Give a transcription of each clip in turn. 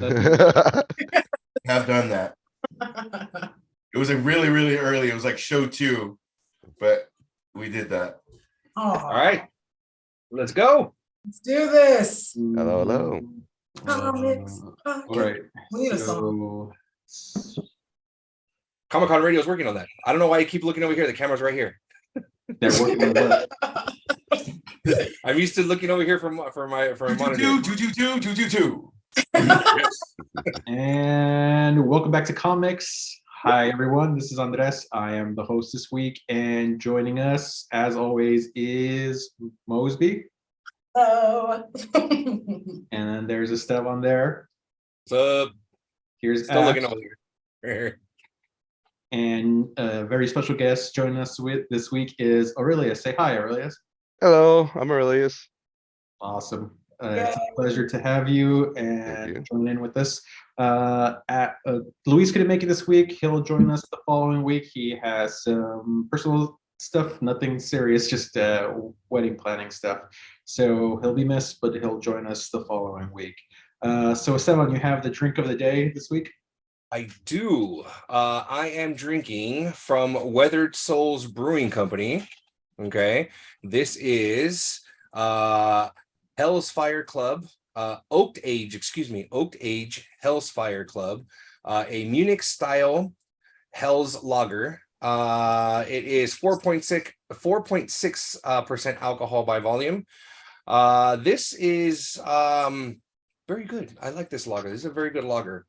Have done that. It was like really, really early. It was like show 2, but we did that. All right, let's go. Let's do this. Hello. Comix. All right. We need a song. Comic-Con Radio is working on that. I don't know why you keep looking over here. The camera's right here. They're working on what? I'm used to looking over here for my monitor. 222. And welcome back to Comix. Hi, everyone. This is Andres. I am the host this week, and joining us, as always, is Mosby. Hello. And then there's Esteban there. What's up? Here's Still Ash. looking over here. And a very special guest joining us this week is Aurelius. Say hi, Aurelius. Hello, I'm Aurelius. Awesome. It's a pleasure to have you and join in with us. Luis couldn't make it this week. He'll join us the following week. He has some personal stuff, nothing serious, just wedding planning stuff. So he'll be missed, but he'll join us the following week. So Esteban, you have the drink of the day this week? I do. I am drinking from Weathered Souls Brewing Company. Okay. This is Hell's Fire Club, Oaked Age Hell's Fire Club, a Munich style Hell's Lager. It is 4.6% alcohol by volume. This is very good. I like this lager. This is a very good lager.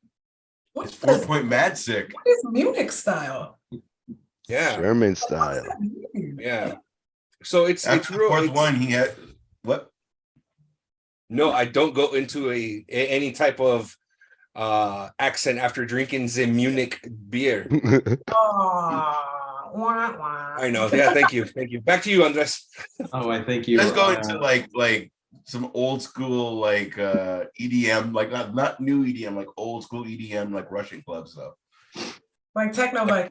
It's 4 mad sick. What is Munich style? Yeah. German style. Yeah. So it's After real. the fourth one, he had what? No, I don't go into any type of accent after drinking the Munich beer. I know. Yeah, thank you. Back to you, Andres. Oh, I thank you. Let's go into like some old school like EDM, like not new EDM, like old school EDM, like Russian clubs though. Like techno, like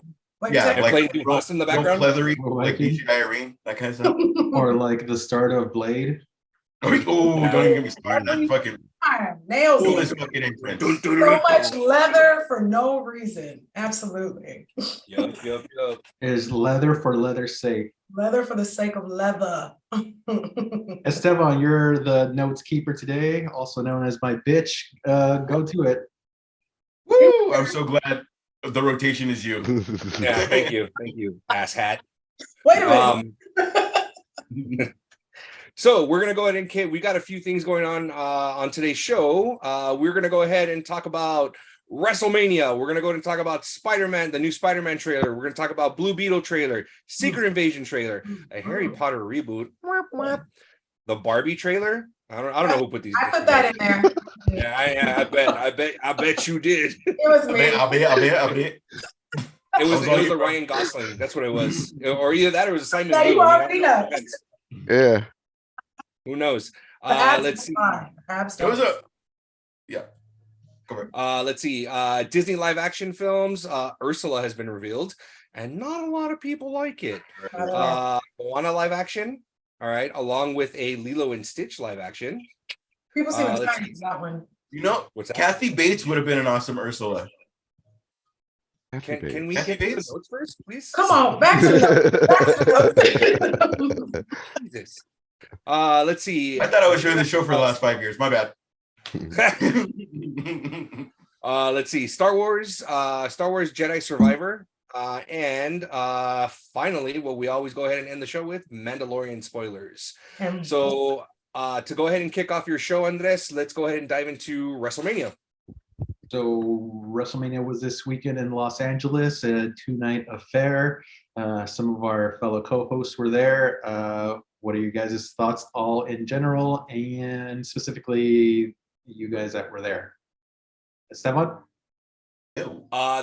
yeah, techno. like playing Ross in the background, leathery, like DJ Irene, that kind of stuff. Or like the start of Blade. Oh, don't even get me started. Fucking nails coolest it. fucking entrance. So much leather for no reason. Absolutely. Yep. Is leather for leather's sake. Leather for the sake of leather. Esteban, you're the notes keeper today, also known as my bitch. Go to it. Woo! I'm so glad the rotation is you. Yeah, thank you, ass hat. Wait a minute. So we're gonna go ahead and we got a few things going on today's show. We're gonna go ahead and talk about WrestleMania. We're gonna go ahead and talk about Spider-Man, the new Spider-Man trailer. We're gonna talk about Blue Beetle trailer, Secret Invasion trailer, a Harry Potter reboot, the Barbie trailer. I don't know who put these. I put that in there. Yeah, I bet you did. It was me. I'll bet. It was the Ryan Gosling. That's what it was, or either that or it was Simon. Yeah, you already know. Yeah. Who knows? Let's see. It was let's see. Disney live action films. Ursula has been revealed, and not a lot of people like it. Moana live action. All right, along with a Lilo and Stitch live action. People seem excited about that one. You know, what's that? Kathy Bates would have been an awesome Ursula. Can we get the notes first, please? Come on, back to the Jesus. Let's see. I thought I was doing the show for the last 5 years. My bad. Let's see. Star Wars Jedi Survivor. And finally, what we always go ahead and end the show with, Mandalorian spoilers. So to go ahead and kick off your show, Andres, let's go ahead and dive into WrestleMania. So WrestleMania was this weekend in Los Angeles, a 2-night affair. Some of our fellow co-hosts were there. What are you guys' thoughts all in general, and specifically you guys that were there? Esteban?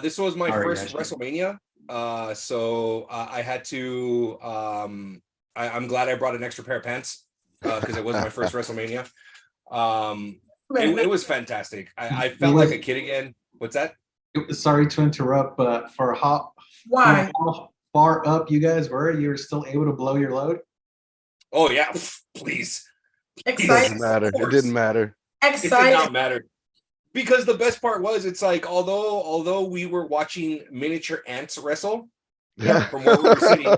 This was my first WrestleMania. So I had to I'm glad I brought an extra pair of pants because it was my first WrestleMania. It was fantastic. I felt like a kid again. What's that? Sorry to interrupt, but for how far up you guys were, you were still able to blow your load? Oh yeah, please. Excited. It didn't matter. It did not matter. Because the best part was, it's like, although we were watching miniature ants wrestle from where we were sitting,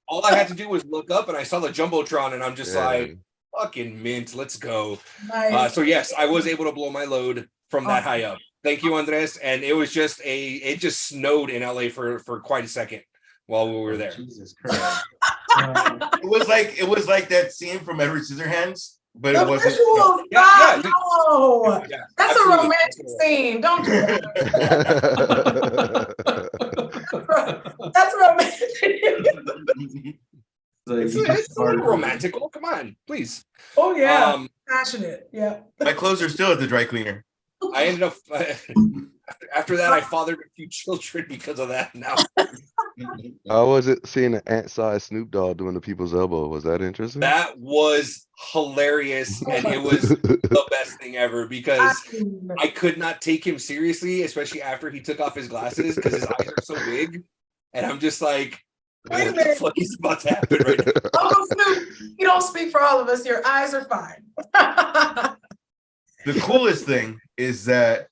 all I had to do was look up and I saw the Jumbotron and I'm just like, fucking mint, let's go. Nice. So yes, I was able to blow my load from that high up. Thank you, Andres. And it was just it just snowed in LA for quite a second while we were there. Jesus Christ. It was like that scene from Edward Scissorhands, but The it wasn't. visuals, Yeah, God, no. Yeah, That's absolutely. a romantic scene. Don't do that. That's romantic. It's a little romantical. Come on, please. Oh yeah, passionate. Yeah. My clothes are still at the dry cleaner. I ended up after that. I fathered a few children because of that. Now How was it seeing an ant-sized Snoop Dogg doing the people's elbow? Was that interesting? that was hilarious, and it was the best thing ever because I could not take him seriously, especially after he took off his glasses because his eyes are so big, and I'm just like, Wait a what the minute. fuck is about to happen right now? Uncle Snoop, you don't speak for all of us. Your eyes are fine. The coolest thing is that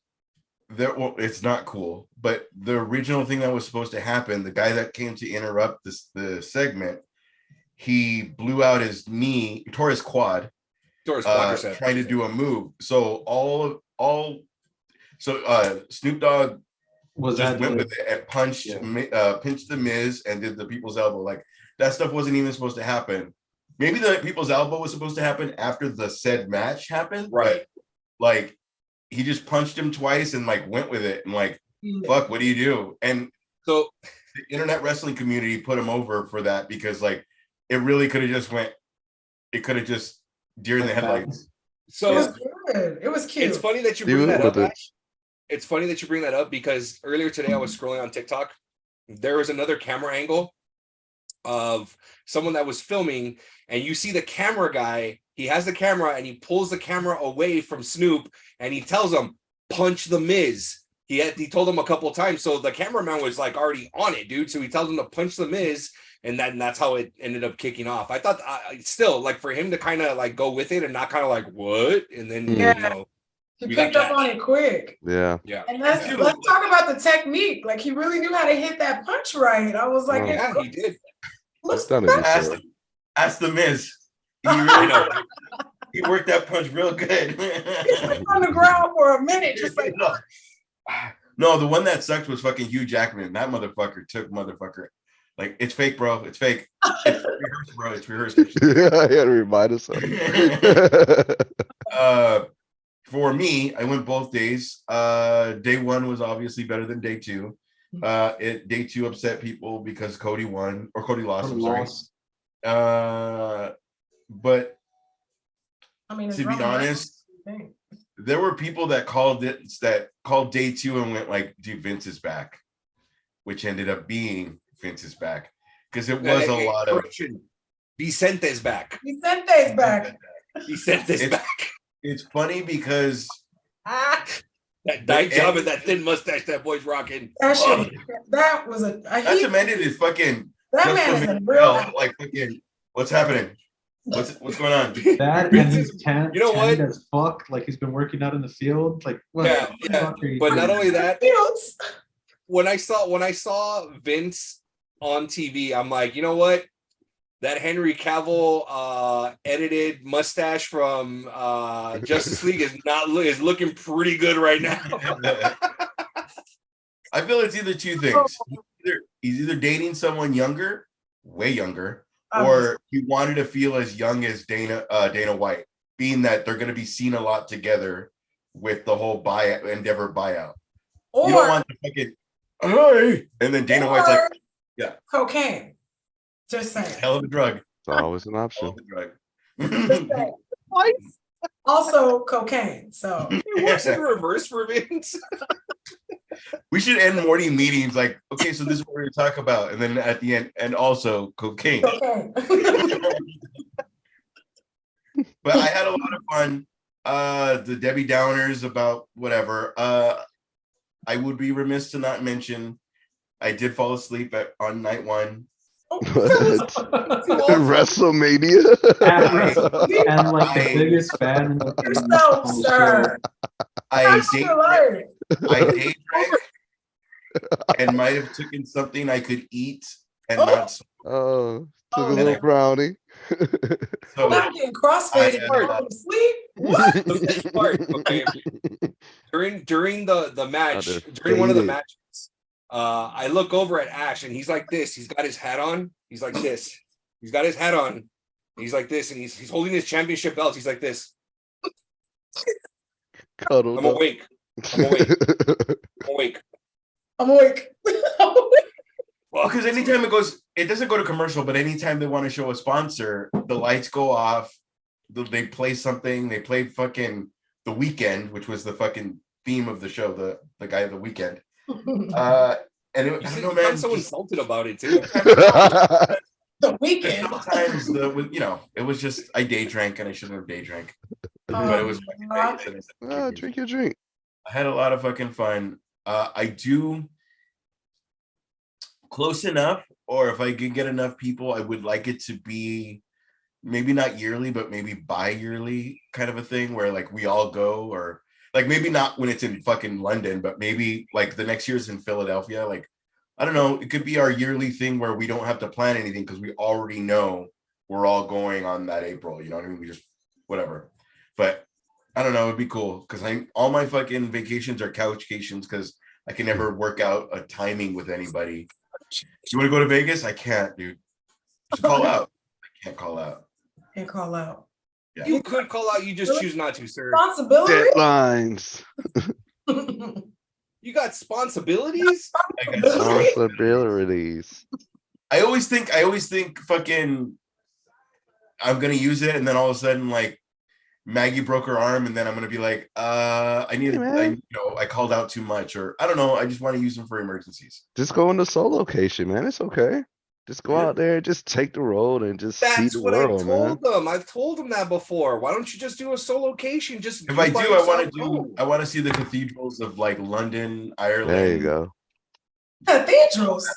well, it's not cool, but the original thing that was supposed to happen, the guy that came to interrupt the segment, he blew out his knee, tore his quad, trying to do a move. So Snoop Dogg Was just that went with it and pinched the Miz and did the people's elbow. Like that stuff wasn't even supposed to happen. Maybe the people's elbow was supposed to happen after the said match happened, Right? But, like he just punched him twice and like went with it and like, fuck, what do you do? And So the internet wrestling community put him over for that because like it really could have just deer in the headlights. so It was good. It was cute. it's funny that you bring that up. Ash. It's funny that you bring that up because earlier today I was scrolling on TikTok. There was another camera angle of someone that was filming, and you see the camera guy. He has the camera and he pulls the camera away from Snoop, and he tells him, "Punch the Miz." He told him a couple of times, so the cameraman was like already on it, dude. So he tells him to punch the Miz, and that's how it ended up kicking off. I thought still like for him to kind of like go with it and not kind of like what, and then Yeah. you know. He We picked got up on it quick. Yeah. Yeah. And let's talk about the technique. Like he really knew how to hit that punch right. I was like, Yeah, he did. Looks Done it bad. before. Ask the Miz. I know. He worked that punch real good. He's been on the ground for a minute, just like No, the one that sucked was fucking Hugh Jackman. That motherfucker. Like, it's fake, bro. It's fake. It's rehearsed, bro. It's rehearsed. Yeah, I had to remind us. For me, I went both days. Day one was obviously better than day two. Day two upset people because Cody won, or Cody lost. I'm sorry. But I mean, to be honest, there were people that called day two and went like, dude, Vince is back, which ended up being Vince is back because it was a lot of Vicente's back. Vicente's back. Vicente's back. It's funny because that night job and that thin mustache that boy's rocking. That was a. That's amended is fucking. That man is a real. Like fucking. What's happening? What's going on? That and he's tan, you know what? tanned as fuck. Like he's been working out in the field. Like what the fuck are you But doing? not only that, when I saw Vince on TV, I'm like, you know what? That Henry Cavill edited mustache from Justice League is looking pretty good right now. I feel it's either two things. He's either dating someone younger, way younger, or he wanted to feel as young as Dana White, being that they're going to be seen a lot together with the whole Endeavor buyout. Or, you don't want to fucking hey, and then Dana White's like, yeah, cocaine. Just saying. Hell of a drug. It's always an option. Also cocaine. So it works in reverse for Vince. We should end morning meetings like, okay, so this is what we're going to talk about, and then at the end, and also cocaine. But I had a lot of fun. The Debbie Downers about whatever. I would be remiss to not mention I did fall asleep on night one. WrestleMania. And like the biggest fan in the yourself, sir. I That's day your life. I day drank and might have taken something I could eat and Oh. not. Oh, took a Oh, little no. brownie. So Not getting crossfaded I, and going to sleep. What? The best part, okay, during the match, they're during one of the faded. matches, I look over at Ash and he's like this. He's got his hat on. He's like this. He's got his hat on. He's like this, and he's holding his championship belt. He's like this. Cuddled I'm up. awake. I'm awake. I'm awake. I'm awake. well, because anytime it doesn't go to commercial, but anytime they want to show a sponsor, the lights go off. They play something. They play fucking The Weekend, which was the fucking theme of the show. The guy of The Weekend. And I don't know, man. I'm so insulted about it too. The Weekend. Sometimes it was just I day drank and I shouldn't have day drank, but it was fucking Vegas and I said, Drink your drink. I had a lot of fucking fun. I do close enough, or if I could get enough people, I would like it to be maybe not yearly, but maybe bi-yearly kind of a thing where like we all go, or like maybe not when it's in fucking London, but maybe like the next year's in Philadelphia. Like, I don't know, it could be our yearly thing where we don't have to plan anything because we already know we're all going on that April. You know what I mean? We just whatever. But I don't know, it'd be cool because all my fucking vacations are couchcations because I can never work out a timing with anybody. You want to go to Vegas? I can't, dude. Just call out. I can't call out. Can't call out. Yeah. You could call out. You just choose not to, sir. Responsibility. Deadlines. You got responsibilities. Responsibilities. I always think fucking I'm gonna use it, and then all of a sudden like Maggie broke her arm, and then I'm gonna be like, I called out too much, or I don't know. I just want to use them for emergencies. Just go on the solo location, man. It's okay. Just go out there, just take the road and just see That's the what world, I man. told them. I've told them that before. Why don't you just do a solocation? Just If I by do, yourself. I want to see the cathedrals of like London, Ireland. There you go. Cathedrals.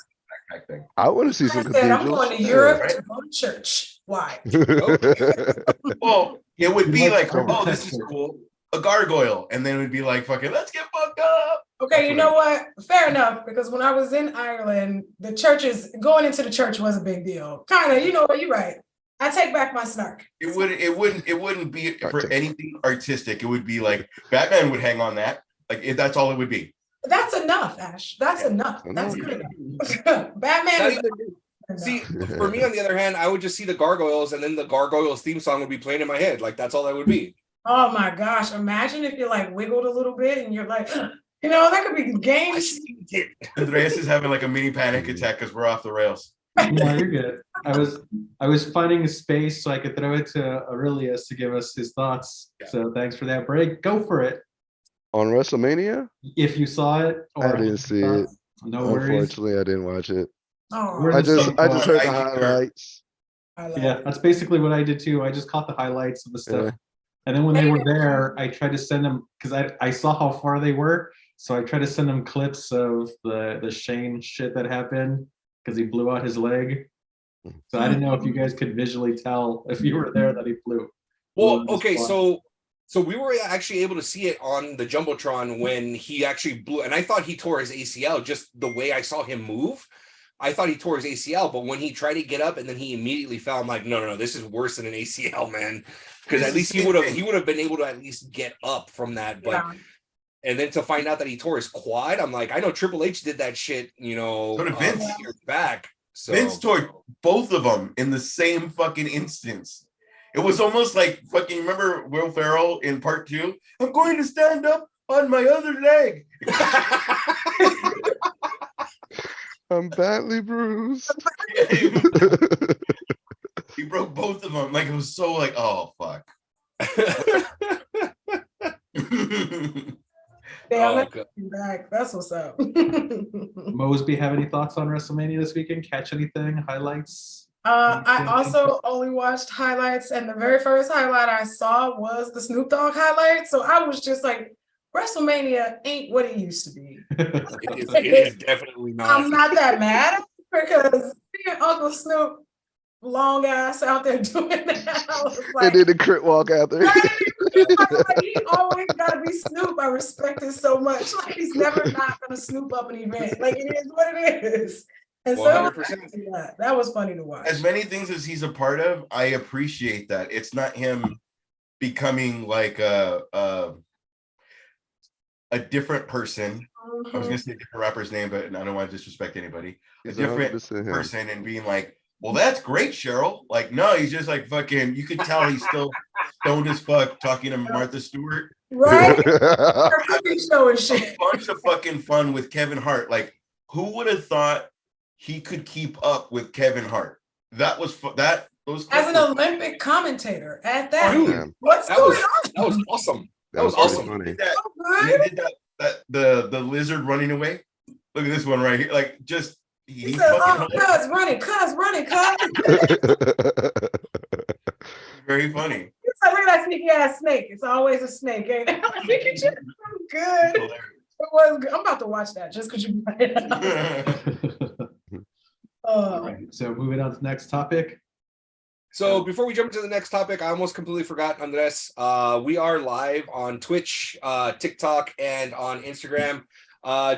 Backpack thing. I want to see I some said I'm cathedrals. going to Europe to go to church. Why? Well, it would be You like, like oh, this is cool, a gargoyle, and then it would be like, fucking, let's get fucked up. Okay, you know what? Fair enough, because when I was in Ireland, the churches going into the church was a big deal. Kind of, you know what? You're right. I take back my snark. It wouldn't be for anything artistic. It would be like Batman would hang on that. Like that's all it would be. That's enough, Ash. That's enough. That's good enough. Batman Not is even- See, for me, on the other hand, I would just see the gargoyles, and then the gargoyles theme song would be playing in my head. Like that's all that would be. Oh my gosh! Imagine if you like wiggled a little bit and you're like, you know, that could be I games. see it. Andreas is having like a mini panic attack because we're off the rails. No, you're good. I was finding a space so I could throw it to Aurelius to give us his thoughts. Yeah. So thanks for that break. Go for it. On WrestleMania? If you saw it, I didn't see it. No worries. Unfortunately, I didn't watch it. Oh, I just heard the I- highlights. I like Yeah, that's basically what I did too. I just caught the highlights of the stuff. Yeah. And then when they were there, I tried to send them because I saw how far they were. So I tried to send them clips of the Shane shit that happened because he blew out his leg. So I didn't know if you guys could visually tell if you were there that he blew. Well, blew okay, his so we were actually able to see it on the Jumbotron when he actually blew, and I thought he tore his ACL just the way I saw him move. I thought he tore his ACL, but when he tried to get up and then he immediately fell, I'm like, no, this is worse than an ACL, man. Because at least he would have been able to at least get up from that. But Yeah. and then to find out that he tore his quad, I'm like, I know Triple H did that shit, So did Vince. years back. So Vince tore both of them in the same fucking instance. It was almost like fucking, remember Will Ferrell in part 2? I'm going to stand up on my other leg. I'm badly bruised. He broke both of them. Like it was so like, oh fuck. Damn, Oh, that's God. back. That's what's up. Mosby, have any thoughts on WrestleMania this weekend? Catch anything? Highlights? I also only watched highlights, and the very first highlight I saw was the Snoop Dogg highlight. So I was just like, WrestleMania ain't what it used to be. It is definitely not. I'm not that mad because seeing Uncle Snoop long ass out there doing that. I was And like, then the crit walk out there. like, he always gotta be Snoop. I respect it so much. Like he's never not gonna snoop up an event. Like it is what it is. And so 100%. that was funny to watch. As many things as he's a part of, I appreciate that. It's not him becoming like a different person. I was gonna say a different rapper's name, but I don't want to disrespect anybody. A He's different 100% him. person and being like, well, that's great, Cheryl. Like, no, he's just like fucking, you could tell he's still stoned as fuck talking to Martha Stewart. Right? Her cooking show and A shit. bunch of fucking fun with Kevin Hart. Like, who would have thought he could keep up with Kevin Hart? That was those As an Olympic commentator at that. Dude, What's that going was on? that was awesome. That was pretty awesome. funny. Did that, So when good. he did the lizard running away. Look at this one right here. Like, just He he's said, fucking cuz running, cuz. very funny. It's like, look at that sneaky ass snake. It's always a snake, ain't it? Like, we can just good. It was good. I'm about to watch that just because you brought it up. All right, so moving on to the next topic. So before we jump into the next topic, I almost completely forgot, Andres. We are live on Twitch, TikTok, and on Instagram.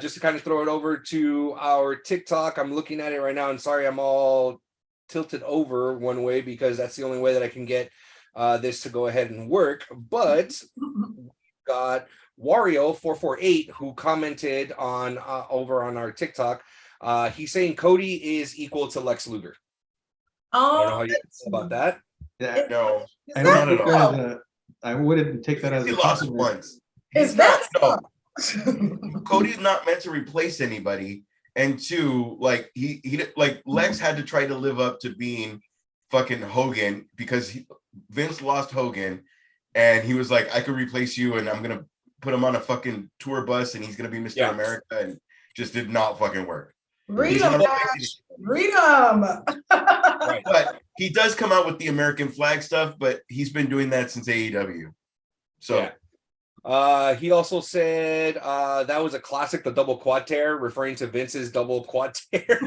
Just to kind of throw it over to our TikTok. I'm looking at it right now, and sorry, I'm all tilted over one way because that's the only way that I can get this to go ahead and work. But we've got Wario448 who commented on over on our TikTok. He's saying Cody is equal to Lex Luger. I don't know how you feel about that. Yeah, No, I not wouldn't at take all. that as a- I wouldn't take that as He a lost compliment. once. Is He's that not, no. Cody's not meant to replace anybody. And two, like he like Lex had to try to live up to being fucking Hogan because Vince lost Hogan, and he was like, I could replace you, and I'm gonna put him on a fucking tour bus, and he's gonna be Mr. Yeah. America, and just did not fucking work. Read He's them, not Ash. replacing Read them. Right. But he does come out with the American flag stuff, but he's been doing that since AEW. So Yeah. He also said that was a classic, the double quad tear, referring to Vince's double quad tear.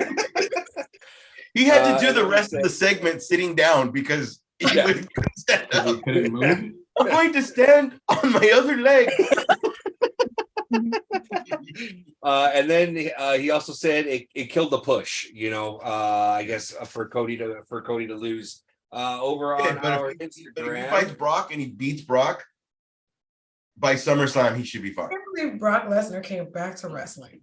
he had to do and the then rest he of the said- segment sitting down because he Yeah. couldn't stand Because he up. couldn't move. I'm going to stand on my other leg. And then he also said it killed the push, you know, I guess for Cody to lose over on our But if he Instagram. fights Brock and he beats Brock by SummerSlam, he should be I fine. can't believe Brock Lesnar came back to wrestling.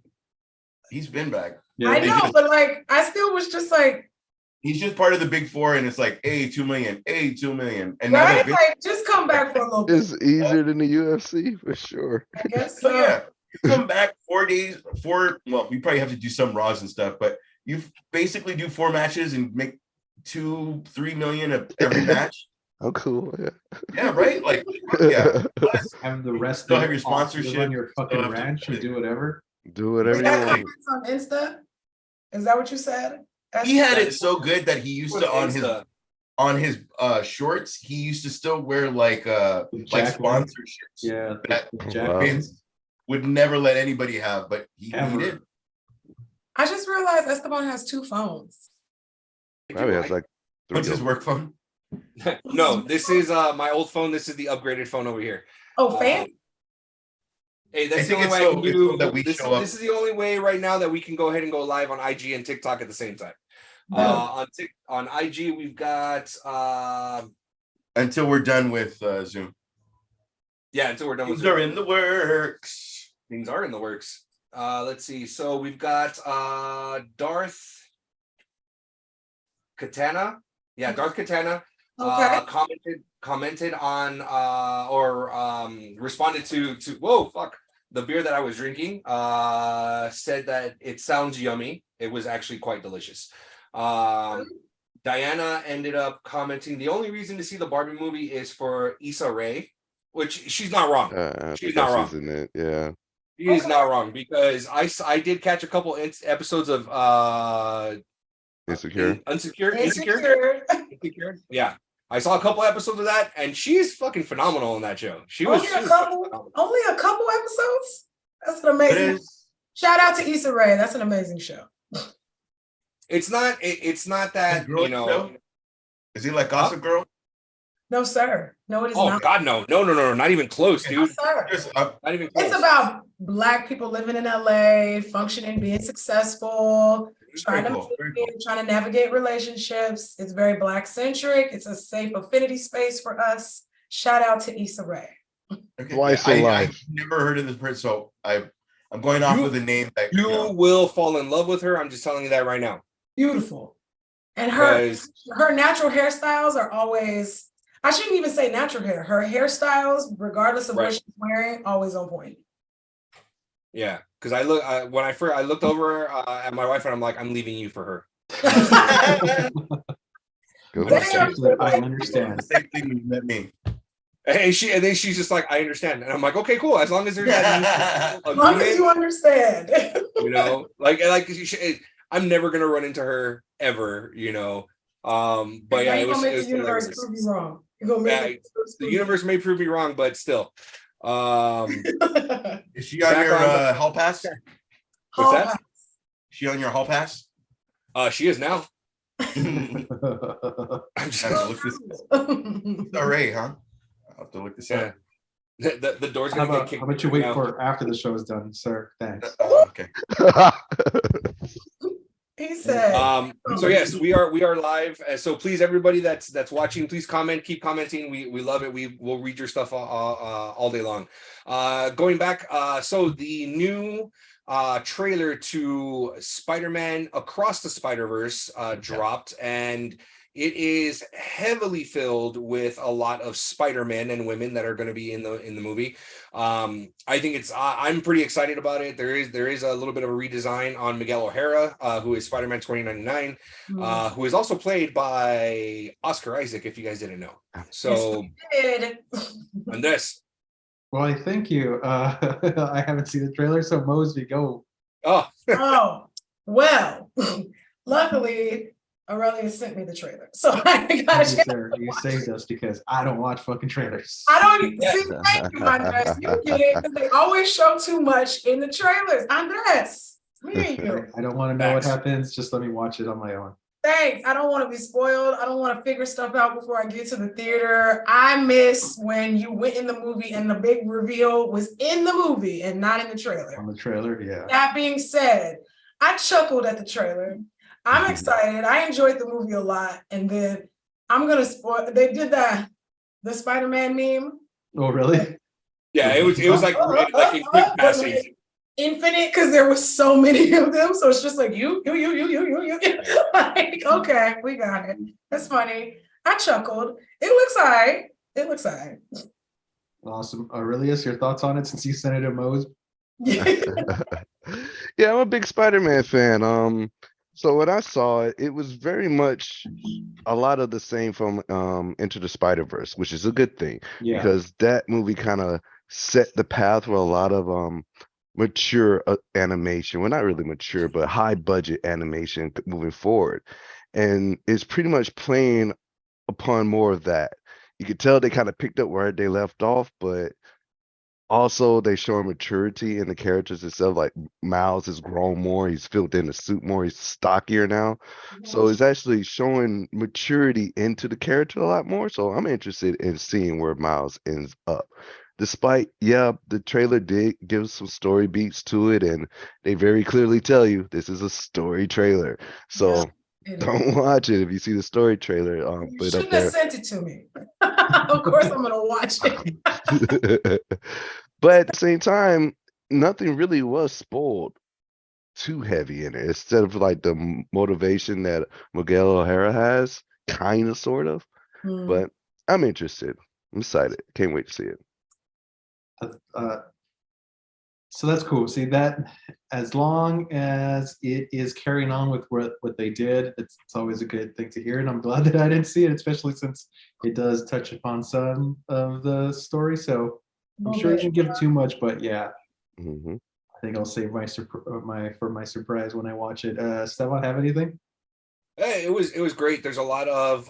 He's been back. Yeah, I they know, just- but like, I still was just like, He's just part of the big four, and it's like, hey, 2 million, hey, 2 million. And now right? that Vince, Like, just come back for a little bit. It's easier than the UFC for sure. I guess so so. yeah, you come back 4 days, well, you probably have to do some Raws and stuff, but you basically do 4 matches and make 2-3 million of every match. Oh, cool. Yeah. Yeah, right? Like, yeah. Plus, have the rest Still of have your it off, live sponsorship, on your fucking still have to- ranch and do whatever. Do whatever We you got want. comments on Insta. Is that what you said? he had it so good that he used to Insta. on his shorts, he used to still wear like Jack sponsorships Yeah, that Jack Wow. Vince would never let anybody have, but he Ever. did. I just realized Esteban has 2 phones. Probably has like 3 What's his of work phone? No, this is my old phone. This is the upgraded phone over here. Oh, fan? Hey, I that's the think only it's way I so- can it's do so that we this. show up. This is the only way right now that we can go ahead and go live on IG and TikTok at the same time. On IG, we've got Until we're done with Zoom. yeah, until we're done with Things are in the works. things are in the works. Let's see. So we've got Darth Katana. Yeah, Darth Katana Okay. commented on or responded to whoa fuck the beer that I was drinking. Said that it sounds yummy. It was actually quite delicious. Diana ended up commenting, the only reason to see the Barbie movie is for Issa Rae, which she's not wrong. She's not wrong. In it. Yeah. She is not wrong because I did catch a couple episodes of Insecure. Insecure. Yeah, I saw a couple episodes of that, and she's fucking phenomenal in that show. She was Only she a was couple? phenomenal. Only a couple episodes? That's an It amazing. is. Shout out to Issa Rae. That's an amazing show. It's not that Girl you know. show? Is he like Gossip Girl? No, sir. No, it is Oh not. God, no, not even close, No, dude. sir. Not even close. It's about Black people living in LA, functioning, being successful, trying to Very make it, trying to navigate relationships. It's very Black centric. It's a safe affinity space for us. Shout out to Issa Rae. Okay. Slice Yeah, of I've life. never heard of this person, so I'm going off of the name that You will fall in love with her. I'm just telling you that right now. Beautiful. And her Because natural hairstyles are always, I shouldn't even say natural hair. Her hairstyles, regardless of what Right. she's wearing, always on point. yeah, because I looked over at my wife and I'm like, I'm leaving you for her. Go Damn. ahead. I understand. same thing you met me. And then she's just like, I understand, and I'm like, okay, cool. As long as there's that As long as agreement, you understand. you know, like I'm never gonna run into her ever, you know. But yeah, You're it was gonna make the universe hilarious. prove you wrong. You're gonna make The universe may prove me wrong, but still. Is she on Back your on hall pass? What's that? Is she on your hall pass? She is now. I'm just I'm gonna just- look this. All right, huh? I'll have to look this up. the door's How gonna get about, kicked. how about you wait now. for after the show is done, sir? Thanks. Okay. He said, So yes, we are live. So please, everybody that's watching, please comment, keep commenting. We love it. We will read your stuff all day long. Going back, so the new trailer to Spider-Man Across the Spider-Verse dropped, and it is heavily filled with a lot of Spider-Men and women that are going to be in the movie. I think I'm pretty excited about it. There is a little bit of a redesign on Miguel O'Hara, who is Spider-Man 2099, who is also played by Oscar Isaac, if you guys didn't know. So Andres. Well, thank you. I haven't seen the trailer, so Mosby, go. Oh, oh, well, luckily, Aurelius sent me the trailer. So I got a Thank you, chance. sir. You saved us because I don't watch fucking trailers. I don't see, thank you, Andres. You get it, because they always show too much in the trailers. Andres, me and you. I don't want to know what Facts. happens. Just let me watch it on my own. Thanks. I don't want to be spoiled. I don't want to figure stuff out before I get to the theater. I miss when you went in the movie and the big reveal was in the movie and not in the trailer. On the trailer, yeah. That being said, I chuckled at the trailer. I'm excited. I enjoyed the movie a lot. And then I'm gonna spoil. They did the Spider-Man meme. Oh, really? yeah, it was like in quick passing. Infinite, because there was so many of them. So it's just like you. Like, okay, we got it. That's funny. I chuckled. It looks all right. It looks all right. Awesome. Aurelius, your thoughts on it since you sent it to Mose? Yeah, I'm a big Spider-Man fan. So when I saw it, it was very much a lot of the same from Into the Spider-Verse, which is a good thing Yeah. because that movie kind of set the path for a lot of mature animation. Well, not really mature, but high budget animation moving forward. And it's pretty much playing upon more of that. You could tell they kind of picked up where they left off, but also they show maturity in the characters itself. Like Miles has grown more, he's filled in the suit more, he's stockier now. So it's actually showing maturity into the character a lot more. So I'm interested in seeing where Miles ends up. Despite, yeah, the trailer did give some story beats to it, and they very clearly tell you this is a story trailer. So don't watch it if you see the story trailer. You Put it up shouldn't there. have sent it to me. Of course, I'm gonna watch it. But at the same time, nothing really was spoiled too heavy in it. Instead of like the motivation that Miguel O'Hara has, kind of, sort of. But I'm interested. I'm excited. Can't wait to see it. So that's cool. See that, as long as it is carrying on with what they did, it's always a good thing to hear. And I'm glad that I didn't see it, especially since it does touch upon some of the story. So I'm sure it didn't give too much, but yeah, I think I'll save my surprise when I watch it. Stefan, have anything? Hey, it was great. There's a lot of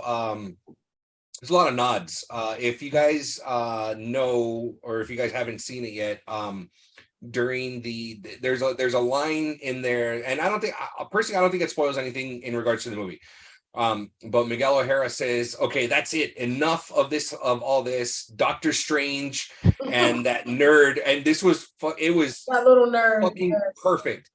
nods. If you guys know, or if you guys haven't seen it yet, during there's a line in there, and I don't think personally, I don't think it spoils anything in regards to the movie. But Miguel O'Hara says, okay, that's it. Enough of this, of all this. Doctor Strange and that nerd. And this was, it was That little nerd. fucking Yes. perfect.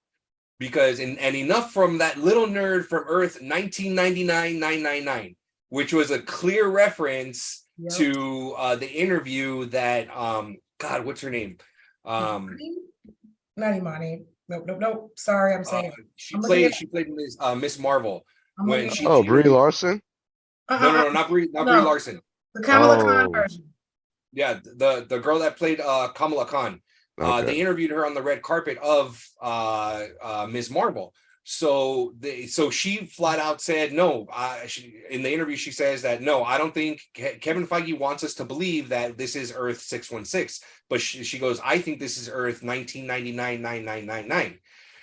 Because, and enough from that little nerd from Earth 1999-999, which was a clear reference Yep. to the interview that, God, what's her name? Not Imani. Nope. Sorry, I'm saying. She I'm looking played Miss Marvel. I'm When looking she Oh, Brie Larson. no, not Brie No. Larson. The Kamala Khan Oh. version. Yeah, the girl that played Kamala Khan. They Okay. interviewed her on the red carpet of Ms. Marvel. So she flat out said no. In the interview, she says that no, I don't think Kevin Feige wants us to believe that this is Earth 616. But she goes, I think this is Earth 1999-9999.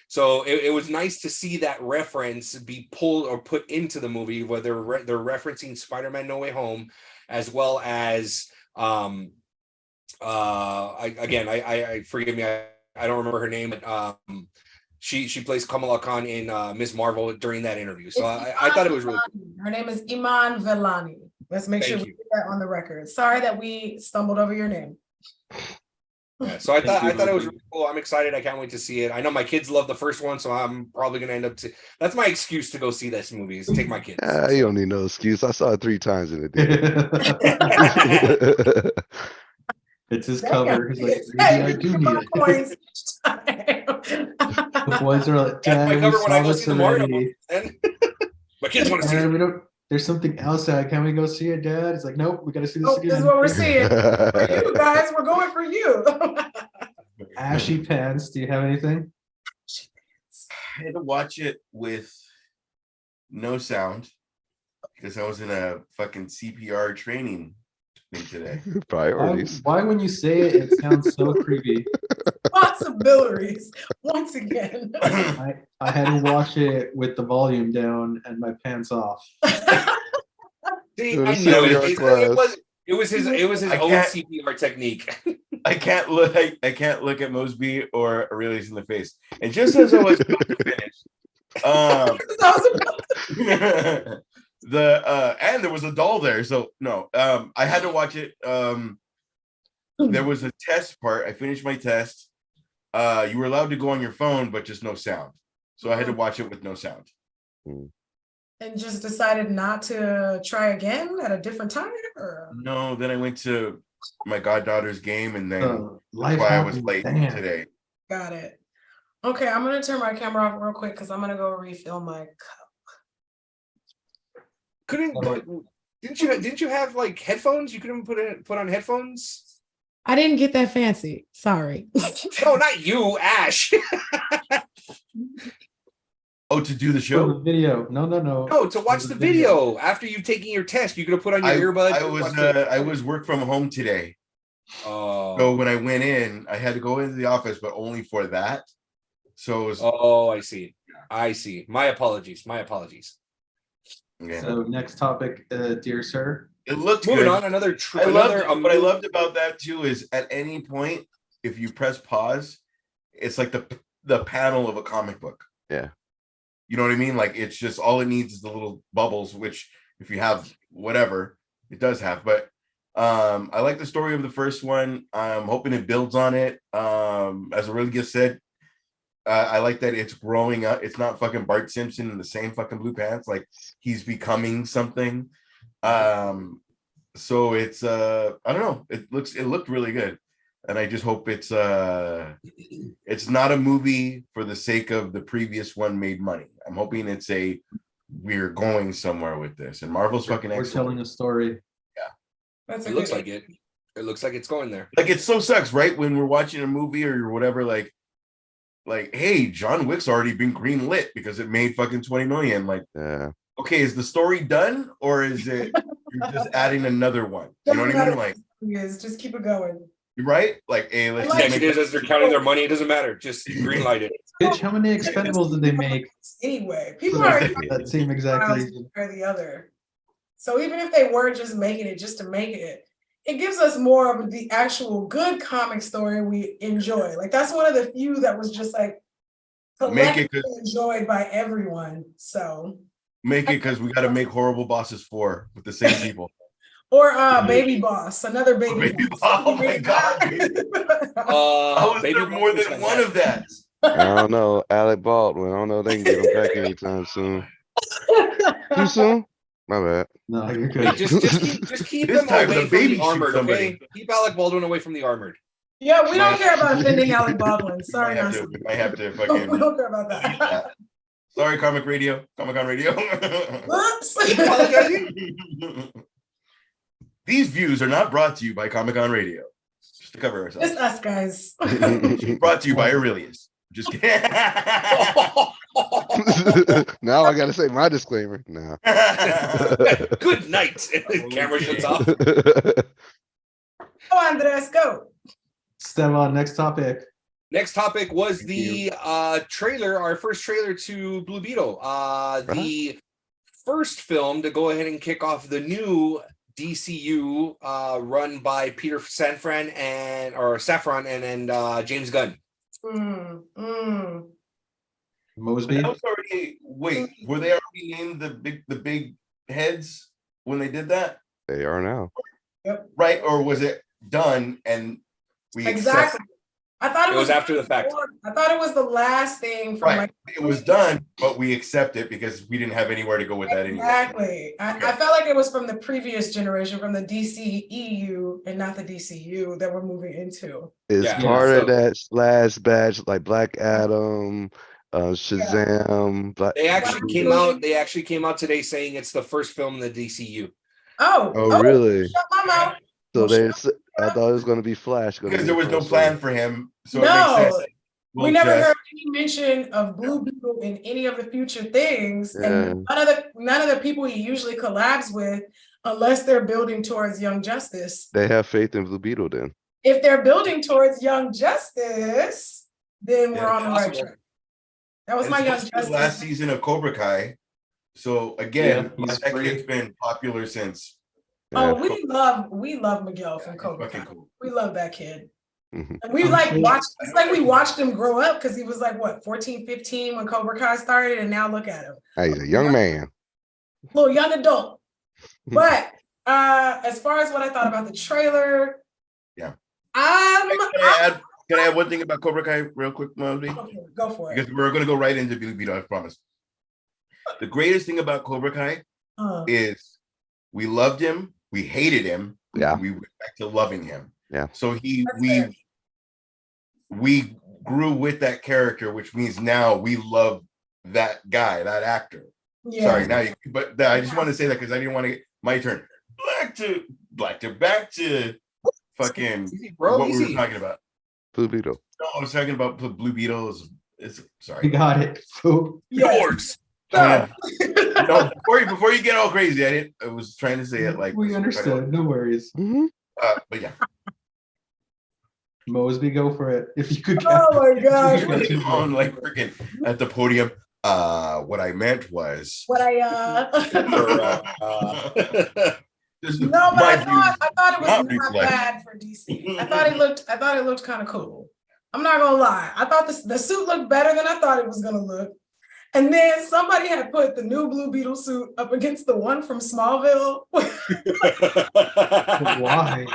So it was nice to see that reference be pulled or put into the movie, where they're referencing Spider-Man No Way Home, as well as I forgive me, I don't remember her name, but she plays Kamala Khan in Ms. Marvel during that interview. So I thought it was really cool. Her name is Iman Vellani. Let's make sure Thank we you. get that on the record. Sorry that we stumbled over your name. Yeah, so I Thank you, thought it was Luke. really cool. I'm excited. I can't wait to see it. I know my kids love the first one, so I'm probably gonna end up that's my excuse to go see this movie, is take my kids. You don't need no excuse. I saw it 3 times in a day. It's his Damn. cover. He's like, Hey, maybe I do need it. coins each time. The boys are like, That's my Dad, we cover when I saw go this see the Mario already. movie, man. My kids want to see Dad, it. we don't. There's something else out. Can we go see it, Dad? It's like, nope, we got to see this Oh, again. this is what we're seeing. For you guys, we're going for you. Ashy Pants. Do you have anything? I had to watch it with no sound because I was in a fucking CPR training thing today. Priorities. Why when you say it, it sounds so creepy. Possibilities. Once again. I had to watch it with the volume down and my pants off. See, It I was knew CPR class. it was his I own can't- CPR technique. I can't look at Mosby or Aurelius in the face. And just as I was about to finish, and there was a doll there, so no, I had to watch it. There was a test part. I finished my test. You were allowed to go on your phone, but just no sound. So I had to watch it with no sound. And just decided not to try again at a different time? Or? No, then I went to my goddaughter's game, and then that's Life why I was happens. late Damn. today. Got it. Okay, I'm gonna turn my camera off real quick because I'm gonna go refill my cup. Didn't you have like headphones? You couldn't put on headphones? I didn't get that fancy. Sorry. No, not you, Ash. Oh, to do the For show? the video. No. No, to watch the video after you've taken your test. You could have put on your earbuds. I was work from home today. Oh. So when I went in, I had to go into the office, but only for that. So it was, I see. My apologies. yeah. So next topic, dear sir. It looked Moving good. on, what I loved about that too is at any point, if you press pause, it's like the panel of a comic book. Yeah. You know what I mean? Like it's just all it needs is the little bubbles, which if you have whatever, it does have. But I like the story of the first one. I'm hoping it builds on it. As Aurelia said, I like that it's growing up. It's not fucking Bart Simpson in the same fucking blue pants. Like he's becoming something. So it's I don't know. It looked really good. And I just hope it's not a movie for the sake of the previous one made money. I'm hoping it's we're going somewhere with this. And Marvel's fucking We're excellent. telling a story. That's It looks like it. It looks like it's going there. Like it so sucks, right? When we're watching a movie or whatever, like, hey, John Wick's already been green lit because it made fucking 20 million. Like, Yeah. okay, is the story done or is it you're just adding another one? You know what I mean? Like, just keep it going. right? Like, hey, let's Like- just Next make is as they're counting their money. It doesn't matter. Just green light it. Bitch, how many Expendables did they make Anyway, people for are that same exact one reason? or the other. So even if they were just making it just to make it, it gives us more of the actual good comic story we enjoy. Like that's one of the few that was just like Make it collectively enjoyed by everyone. So Make it because we got to make Horrible Bosses 4 with the same people. Or Baby Boss, another baby. Baby boss. Boss. Oh my God. How is Baby there more Boss than was one of that? I don't know. Alec Baldwin. I don't know if they can get him back anytime soon. Too soon? My bad. No, you're Hey, good. just keep This him time away the from baby the shoots armored, somebody. okay? Keep Alec Baldwin away from the armored. Yeah, we don't care about offending Alec Baldwin. We Sorry, might have Nasa. to, we might have to We fucking. don't care about that. Sorry, Comic Con Radio. Whoops. Apologizing? These views are not brought to you by Comic Con Radio. Just to cover ourselves. It's us, guys. Brought to you by Aurelius. Just kidding. Now I gotta say my disclaimer. Nah. Good night. Camera shuts off. Go, Andres, go. Stefan, next topic. Next topic was Thank the trailer, our first trailer to Blue Beetle. The first film to go ahead and kick off the new DCU run by Peter Safran and James Gunn. Mosby. That was already. Wait, were they already named the big heads when they did that? They are now. Right, or was it done and we Exactly. I thought It was after the fact. I thought it was the last thing from Right, it was done, but we accept it because we didn't have anywhere to go with that anyway. Exactly. I felt like it was from the previous generation, from the DCEU and not the DCU that we're moving into. It's Yeah, part so- of that last batch, like Black Adam, Shazam. Black. They actually came out. They actually came out today saying it's the first film in the DCU. Oh, really? Shut my mouth. So Well, I thought it was going to be Flash. Because there was no plan for him, so No. it makes sense. We We'll never just- heard any mention of Blue Beetle in any of the future things, Yeah. and none of the people he usually collabs with, unless they're building towards Young Justice. They have faith in Blue Beetle then. If they're building towards Young Justice, then we're Yeah, on the right possible. track. That was And my it's Young supposed to be the Justice. last season of Cobra Kai. So again, Yeah, he's that free. kid's been popular since. Oh, Yeah. we love Miguel from Cobra Fucking Kai. cool. We love that kid. Mhm. And we I'm like sure- watched, it's like we watched him grow up because he was like, what, 14, 15 when Cobra Kai started, and now look at him. Hey, he's a young man. Little young adult. But as far as what I thought about the trailer, Yeah. I'm Can I add one thing about Cobra Kai real quick, Mosby? go for it. Because we're going to go right into Blue Beetle, I promise. The greatest thing about Cobra Kai Uh, is we loved him, we hated him, Yeah. we went back to loving him. Yeah. So That's fair. we grew with that character, which means now we love that guy, that actor. yeah. Sorry, now you. But I just want to say that because I didn't want to get my turn. Back to fucking Easy, bro. what we Easy. were talking about. Blue Beetle. No, I was talking about Blue Beetles. It's You sorry. got it. Fool. Yeah. Yours. No, before you get all crazy, I was trying to say it like We understood. No worries. Mhm. But yeah, Mosby, go for it. If you could. Oh my gosh. on like freaking at the podium. What I meant was. What I This is no, but my I thought it was not not reflect. bad for DC. I thought it looked kind of cool. I'm not gonna lie. I thought the suit looked better than I thought it was gonna look. And then somebody had put the new Blue Beetle suit up against the one from Smallville. Why?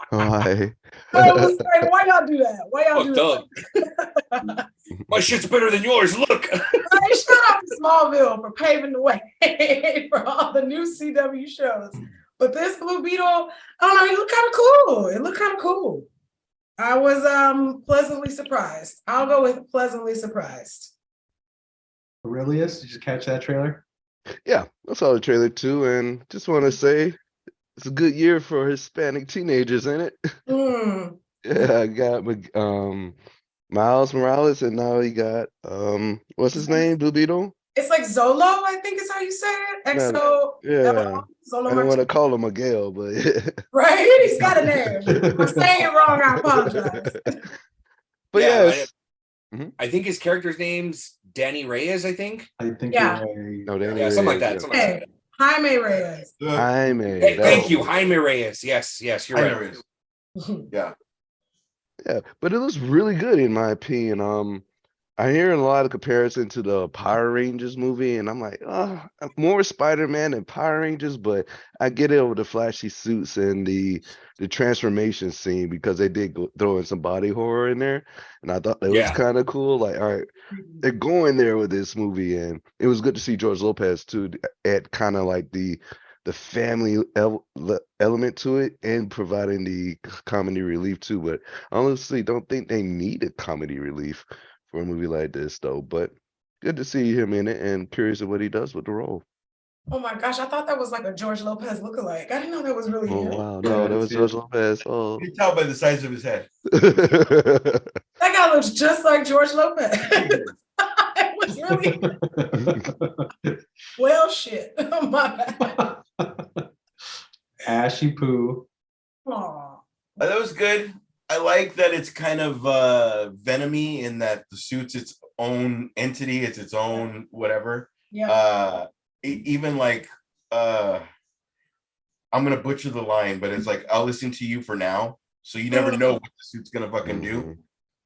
Why? I was like, why y'all do that? Why y'all do Fucked that? up. My shit's better than yours. Look. Hey, shout out to Smallville for paving the way for all the new CW shows. But this Blue Beetle, I don't know, it looked kind of cool. It looked kind of cool. I was pleasantly surprised. I'll go with pleasantly surprised. Aurelius, did you catch that trailer? Yeah, I saw the trailer too, and just want to say it's a good year for Hispanic teenagers, ain't it? Mm. Yeah, I got Miles Morales, and now he got what's his name? Blue Beetle. It's like Zolo, I think is how you say it. XO. Yeah, Zolo I don't want to Martinez. call him Miguel, but Right? He's got a name. I'm saying it wrong. I apologize. but Yeah, yes, I think his character's name's Danny Reyes, I think. I think Yeah. you're right. no, they Yeah, something like that. Something like Hey, that. Jaime Reyes. Jaime. Hey, that thank was- you, Jaime Reyes. Yes, you're I right. know it is. Yeah. Yeah, but it looks really good in my opinion. I hear a lot of comparison to the Power Rangers movie, and I'm like, oh, more Spider-Man and Power Rangers, but I get it over the flashy suits and the transformation scene because they did throw in some body horror in there, and I thought that was Yeah. kind of cool. Like, all right, they're going there with this movie, and it was good to see George Lopez too add kind of like the family element to it and providing the comedy relief too. But honestly, don't think they needed comedy relief for a movie like this though. But good to see him in it, and curious of what he does with the role. Oh my gosh, I thought that was like a George Lopez lookalike. I didn't know that was really Oh him. wow, no, that was George Lopez. Oh, You can tell by the size of his head. That guy looks just like George Lopez. It was really well shit. Oh my bad. Ashy poo. Aw. That was good. I like that it's kind of venomy in that the suit's its own entity, it's its own whatever. Yeah. Even like I'm gonna butcher the line, but it's like I'll listen to you for now. So you never know what the suit's gonna fucking do.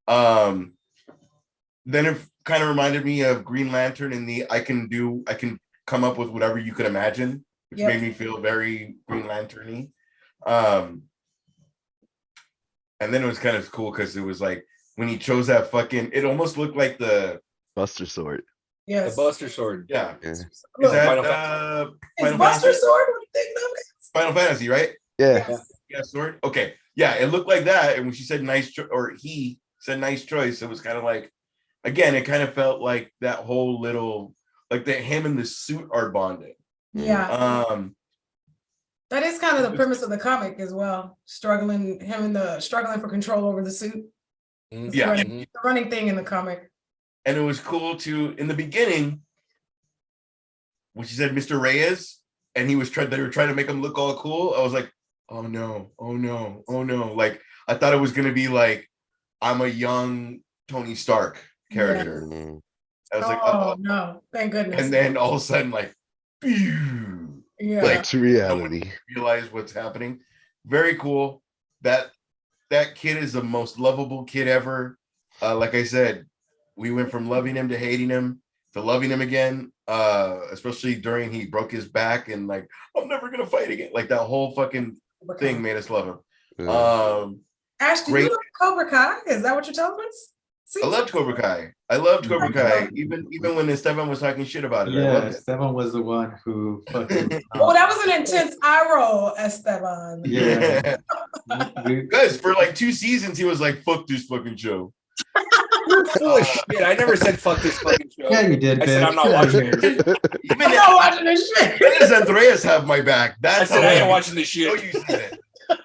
Then it kind of reminded me of Green Lantern in the I can come up with whatever you could imagine, which made me feel very Green Lantern-y. And then it was kind of cool because it was like when he chose that fucking, it almost looked like the Buster Sword. Yes. The Buster Sword. Yeah. Yeah. Is Look, that Final is Buster Fantasy? Sword what you think of it? Final Fantasy, right? Yeah. Yes. Yeah, sword. Okay. Yeah, it looked like that. And when she said nice or he said nice choice, it was kind of like, again, it kind of felt like that whole little, like that him and the suit are bonding. Yeah. That is kind of the premise of the comic as well. Struggling for control over the suit. It's Yeah. the running thing in the comic. And it was cool to, in the beginning, when she said Mr. Reyes, and they were trying to make him look all cool. I was like, oh no, oh no, oh no. Like, I thought it was going to be like, I'm a young Tony Stark character. Yeah. I was like, oh no, thank goodness. And then all of a sudden, like, pew, yeah. like to reality. Realize what's happening. Very cool. That kid is the most lovable kid ever. Like I said, we went from loving him to hating him to loving him again. Especially during he broke his back and like, I'm never gonna fight again. Like that whole fucking thing made us love him. Yeah. Ash, do you love Cobra Kai? Is that what you're telling us? I loved Cobra Kai. Even when Esteban was talking shit about it. Yeah, Esteban was the one who fucking. Oh, that was an intense eye roll, Esteban. Yeah. Guys, for like 2 seasons, he was like, fuck this fucking show. You're full of shit. I never said fuck this fucking show. Yeah, you did. I said I'm not watching it. I'm not watching this shit. Does Andreas have my back? I said I ain't watching this shit. Oh, you said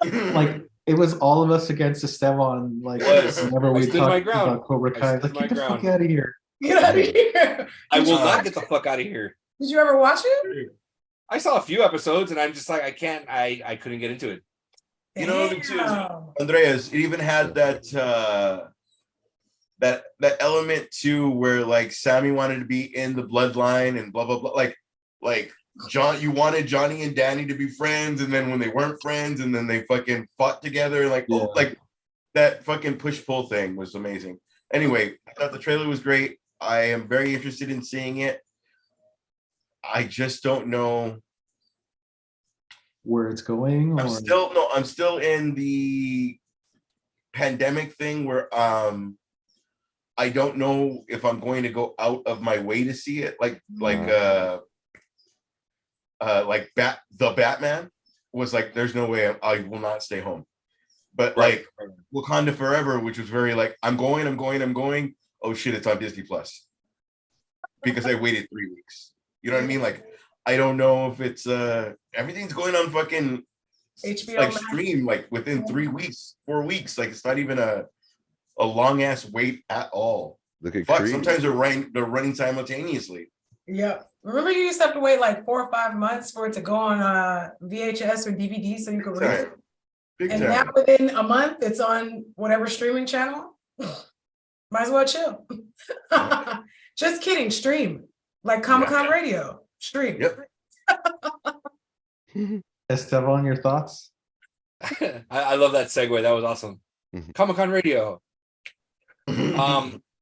it. Like it was all of us against Esteban. Like whenever we stood my talked ground. about Cobra Kai, like get the fuck out of here. Get out of here. I will not get the fuck out of here. Did you ever watch it? I saw a few episodes and I'm just like, I couldn't get into it. You know, Andreas, it even had that that element too, where like Sammy wanted to be in the bloodline and blah blah blah. Like John, you wanted Johnny and Danny to be friends, and then when they weren't friends, and then they fucking fought together, like like that fucking push-pull thing was amazing. Anyway, I thought the trailer was great. I am very interested in seeing it. I just don't know where it's going. Or... I'm still in the pandemic thing where I don't know if I'm going to go out of my way to see it. The Batman was like, there's no way I will not stay home. But like Wakanda Forever, which was very like, I'm going. Oh shit, it's on Disney Plus because I waited 3 weeks. You know what I mean? Like, I don't know if it's everything's going on fucking HBO like stream like within 3 weeks, 4 weeks. Like it's not even a long ass wait at all. Sometimes they're running simultaneously. Yeah. Remember you used to have to wait like 4 or 5 months for it to go on VHS or DVD so you could read it. And now within a month it's on whatever streaming channel. Might as well chill. Just kidding, stream. Like Comic-Con Radio. Stream. Yep. Esteban, your thoughts? I love that segue. That was awesome. Comic-Con Radio.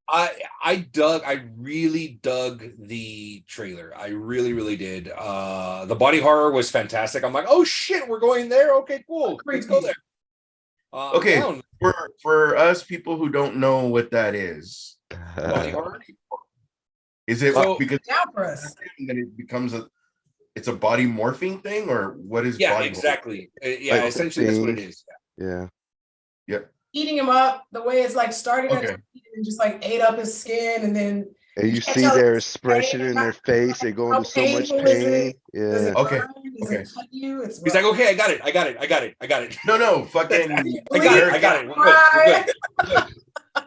I really dug the trailer. I really did. The body horror was fantastic. I'm like, oh shit, we're going there. Okay, cool. Let's go there. Okay, Down. for us people who don't know what that is, Body horror. is it So- because Down for us. then it becomes it's a body morphing thing, or what is Yeah, body exactly. Yeah, Like essentially that's what it thing. is. Yeah. Yep. Eating him up the way it's like started Okay. at and just like ate up his skin, and then And you can't see tell their if it's expression pain or in their not. face. They go How into so much painful is it? pain. Does Yeah. it Okay, burn? Does okay. it cut you? It's He's like, okay, I got it. No, fucking I got it. We're good. We're good.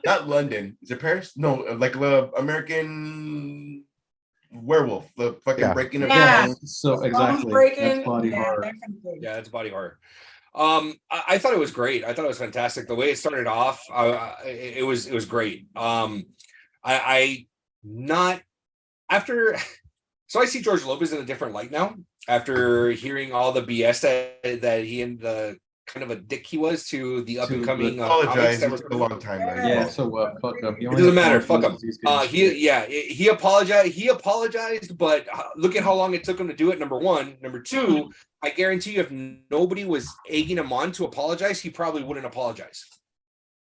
not London. Is it Paris? No, like the American werewolf, the fucking Yeah. breaking of Yeah. bones. So bones exactly, breaking, that's body yeah, horror. that kind of thing. Yeah, it's body horror. I thought it was great. I thought it was fantastic. The way it started off, it was great. I not after. So I see George Lopez in a different light now after hearing all the BS that he and the kind of a dick he was to the up and coming Apologize. comics that It were was a long time. Yeah, so what? Fuck up. It doesn't matter. Fuck him. He apologized. He apologized, but look at how long it took him to do it. Number one. Number two, I guarantee you, if nobody was egging him on to apologize, he probably wouldn't apologize.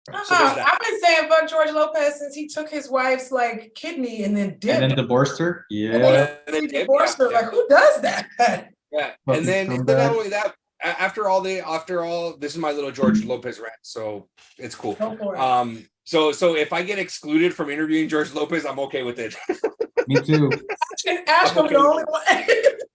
So there's that. I've been saying fuck George Lopez since he took his wife's like kidney and then dipped. And then divorced her. Yeah. And then He divorced her. yeah. Like, who does that? Yeah, Fucking and then not scumbag. only that, after all, this is my little George Lopez rant, so it's cool. Go for it. So if I get excluded from interviewing George Lopez, I'm okay with it. Me too. Ash gonna be the only one.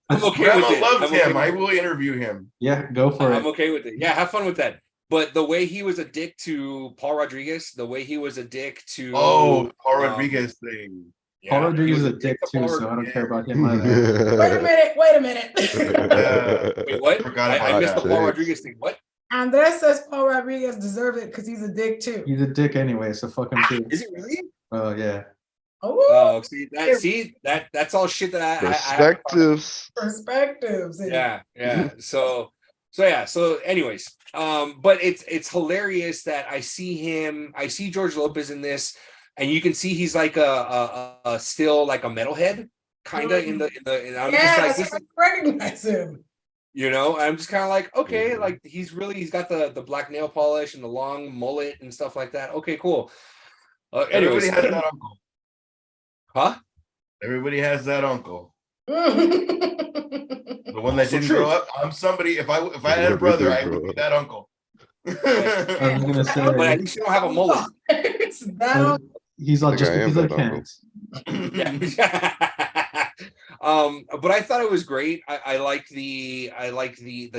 I'm okay Grandma with it. loves I'm okay him. with I it. will interview him. Yeah, go for I'm it. okay with it. Yeah, have fun with that. But the way he was a dick to Paul Rodriguez, the way he was a dick to Oh, Paul Rodriguez thing. yeah, Paul he Rodriguez is was a dick to too, Paul so I don't Rodriguez. care about him either. Wait a minute. Wait, what? Forgot I about missed the that. Paul Rodriguez thing. What? Andres says Paul Rodriguez deserved it because he's a dick too. He's a dick anyway, so fuck him too. Is it really? Oh yeah. Oh, See that's all shit that I have a problem with. Perspectives. perspectives. Yeah. So anyways, but it's hilarious that I see George Lopez in this, and you can see he's like a still like a metalhead kind of in the and I'm just like this, I recognize him. I'm just kind of like, okay, like he's got the black nail polish and the long mullet and stuff like that. Okay, cool. Everybody Anyways, has that uncle. huh? Everybody has that uncle. The The one that So didn't true. grow up. I'm somebody. If I had a brother, I would be that uncle. I was gonna say But at least you don't have a mullet. he's like Like I am he's like that uncle. Kent. Yeah. But I thought it was great. I like the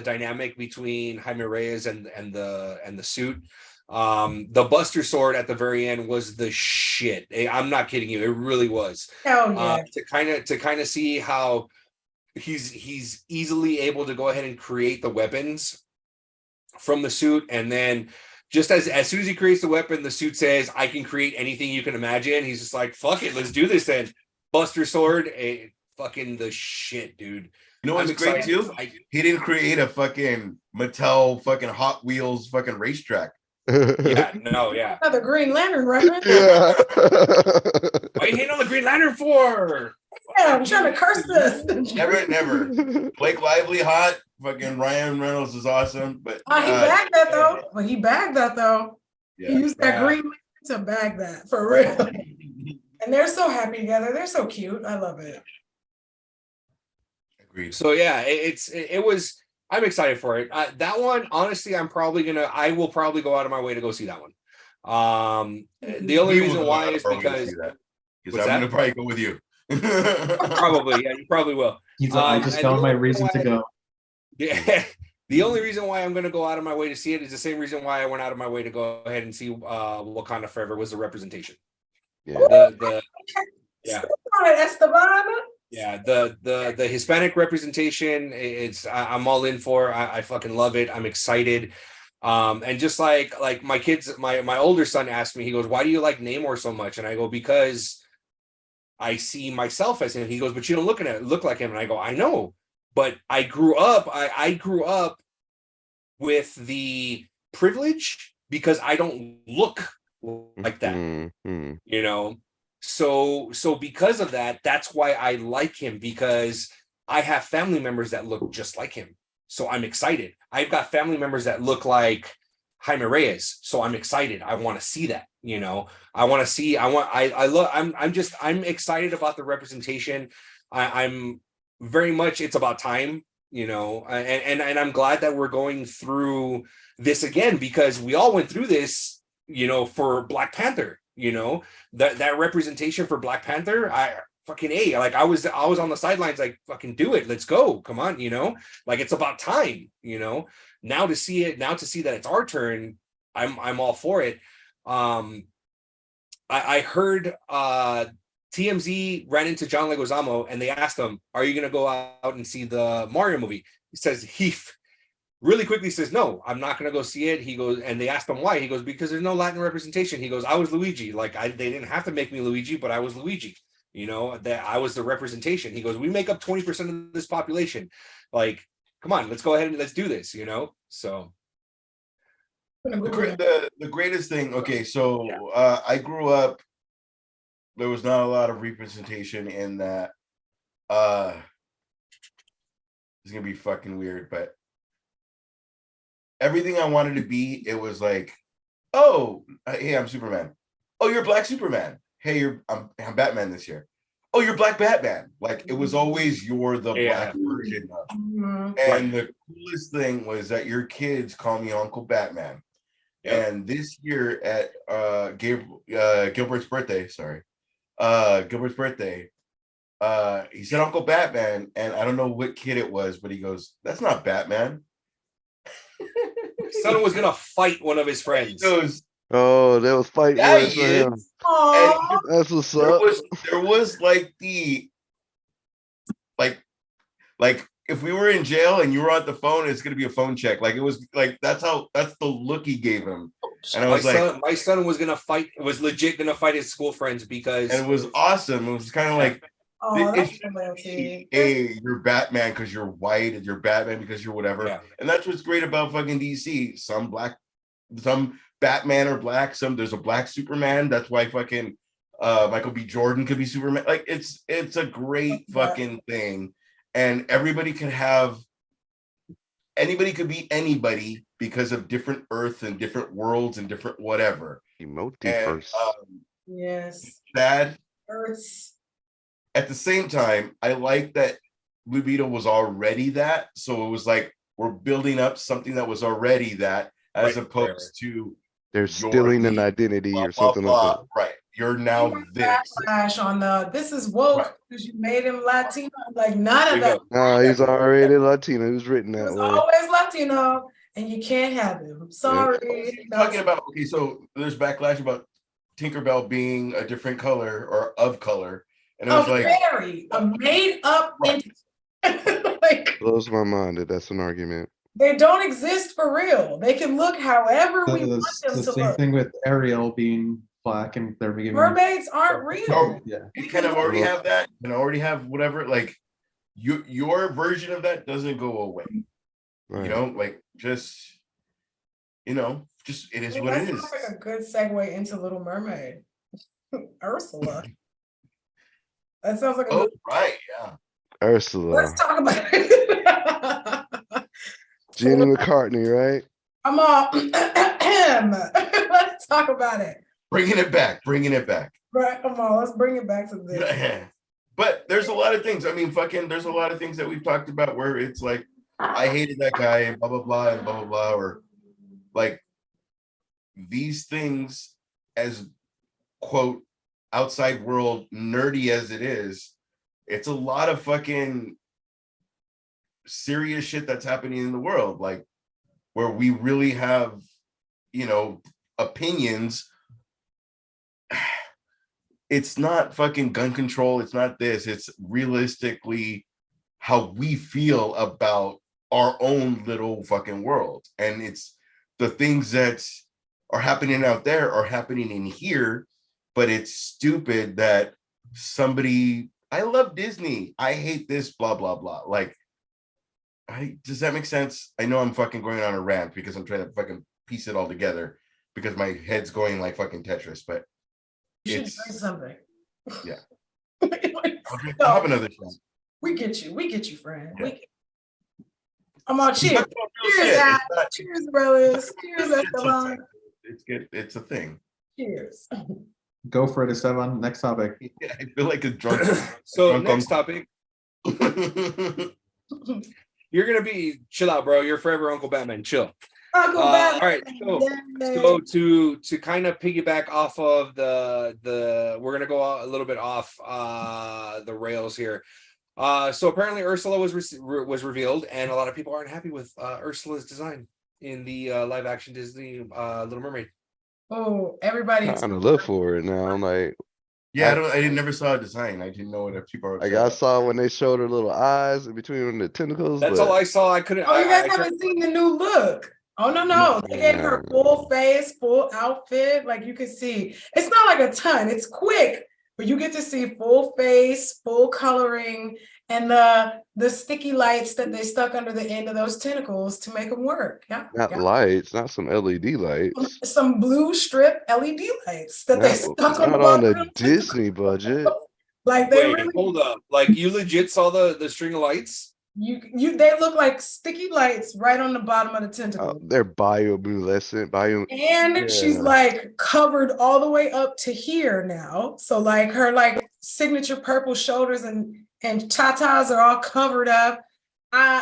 dynamic between Jaime Reyes and the suit. The Buster sword at the very end was the shit. I'm not kidding you. It really was. Hell yeah. To kind of see how he's easily able to go ahead and create the weapons from the suit, and then just as soon as he creates the weapon, the suit says, I can create anything you can imagine. He's just like, fuck it, let's do this then. Buster sword, fucking the shit, dude. You know what's I'm great excited. too? He didn't create a fucking Mattel fucking Hot Wheels fucking racetrack. Yeah, no, yeah. Another Green Lantern reference. Yeah. Why you hating on the Green Lantern for? Yeah, I'm trying to curse this. Never. Blake Lively hot. Fucking Ryan Reynolds is awesome. But He bagged that though. But he bagged that though. yeah. He used that Yeah. Green Lantern to bag that for real. And they're so happy together. They're so cute. I love it. Agreed. So yeah, it was. I'm excited for it. That one, honestly, I will probably go out of my way to go see that one. The only We will reason go why out is of our way to because see that. What's I'm that? gonna probably go with you. probably, yeah, you probably will. He's like, I just and found the my only reason to why- go. Yeah. The only reason why I'm going to go out of my way to see it is the same reason why I went out of my way to go ahead and see Wakanda Forever was the representation. Yeah. The yeah. All right, Esteban. Yeah, the Hispanic representation, I'm all in for. I fucking love it. I'm excited. And just like my kids, my older son asked me, he goes, "Why do you like Namor so much?" And I go, "Because I see myself as him." He goes, "But you don't look like him." And I go, "I know, but I grew up with the privilege because I don't look like that, Mhm. you know. So because of that, that's why I like him, because I have family members that look just like him. So I'm excited. I've got family members that look like Jaime Reyes. So I'm excited. I want to see that, you know. I want to see, I love, I'm excited about the representation. I'm very much, it's about time, you know, and I'm glad that we're going through this again, because we all went through this, you know, for Black Panther, you know, that representation for Black Panther. I fucking A, like I was on the sidelines, like, fucking do it, let's go, come on, you know, like it's about time, you know. Now to see that it's our turn, I'm all for it. I heard TMZ ran into John Leguizamo and they asked him, "Are you gonna go out and see the Mario movie?" He says really quickly says, "No, I'm not gonna go see it." He goes, and they asked him why. He goes, "Because there's no Latin representation." He goes, "I was Luigi. Like they didn't have to make me Luigi, but I was Luigi. You know, that I was the representation." He goes, "We make up 20% of this population. Like, come on, let's go ahead and let's do this." You know, so. The greatest thing. Okay, so I grew up. There was not a lot of representation in that. It's gonna be fucking weird, but everything I wanted to be, it was like, oh, hey, I'm Superman. Oh, you're Black Superman. Hey, I'm Batman this year. Oh, you're Black Batman. Like it was always you're the Black version of. And the coolest thing was that your kids call me Uncle Batman. Yep. And this year at Gilbert's birthday, he said Uncle Batman, and I don't know what kid it was, but he goes, "That's not Batman." Son was gonna fight one of his friends. He goes, "Oh, that was fighting words for him." That's what's up. There was like the like if we were in jail and you were on the phone, it's gonna be a phone check. Like it was like that's the look he gave him. And I was my son was gonna fight. Was legit gonna fight his school friends because. And it was awesome. It was kind of like, hey, you're Batman because you're white, and you're Batman because you're whatever. Yeah. And that's what's great about fucking DC. Some Batman are black. There's a Black Superman. That's why fucking Michael B. Jordan could be Superman. Like it's a great fucking thing. And anybody could be anybody because of different Earth and different worlds and different whatever. Multiverse. Yes. Sad. Earths. At the same time, I like that Blue Beetle was already that. So it was like we're building up something that was already that, as opposed to they're stealing an identity or something like that. Right. You're now this. Backlash on this is woke because you made him Latino. Like none of that. No, he's already Latino. He was written that way. Always Latino, and you can't have him. Sorry. Talking about so there's backlash about Tinkerbell being a different color or of color, and it was like a made up like blows my mind that that's an argument. They don't exist for real. They can look however we want them to look. The same thing with Ariel being black and they're beginning. Mermaids aren't real. Yeah, you kind of already have that. You already have whatever. Like your version of that doesn't go away. Right. You know, like just it is what it is. That's like a good segue into Little Mermaid. Ursula. That sounds like right, yeah. Ursula. Let's talk about it. Jenny McCartney, right? I'm all let's talk about it. Bringing it back. Right, come on, let's bring it back to this. But there's a lot of things. I mean, there's a lot of things that we've talked about where it's like, I hated that guy and blah, blah, blah, and blah, blah, blah, or like these things as quote outside world nerdy as it is, it's a lot of fucking serious shit that's happening in the world, like where we really have, opinions. It's not fucking gun control. It's not this. It's realistically how we feel about our own little fucking world. And it's the things that are happening out there are happening in here, but it's stupid that I love Disney. I hate this, blah, blah, blah. Like, does that make sense? I know I'm fucking going on a rant because I'm trying to fucking piece it all together. because my head's going like fucking Tetris. But You should it's drink something. yeah. No, I'll have another shot. we get you, friend. Yeah. I'm all It's cheers. not real Cheers, shit. Al. It's not- Cheers, brothers. Cheers, it's Esteban. It's good. It's a thing. Cheers. Go for it, Esteban. Next topic. Yeah, I feel like a drunk. So drunk next uncle. topic, you're gonna be chill out, bro. You're forever Uncle Batman. Chill. Uncle All Batman. right, so to kind of piggyback off of the we're gonna go a little bit off the rails here. So apparently Ursula was revealed, and a lot of people aren't happy with Ursula's design in the live action Disney Little Mermaid. Oh, everybody. Kind of look for it now. I'm like, Yeah, I never saw a design. I didn't know what people are. like I saw when they showed her little eyes in between the tentacles. That's but all I saw. I couldn't. Oh, you guys I haven't seen the new look. Oh no. They gave her full face, full outfit. Like you can see. It's not like a ton, it's quick, but you get to see full face, full coloring, and the sticky lights that they stuck under the end of those tentacles to make them work. Yeah. not yeah. lights, not some LED lights. Some blue strip LED lights that they Not, stuck on the not on bottom a of the Disney budget. Like they Wait, really hold up. Like you legit saw the string of lights? they look like sticky lights right on the bottom of the tentacle. They're bioluminescent. And she's yeah. like covered all the way up to here now. So like her like signature purple shoulders and tatas are all covered up.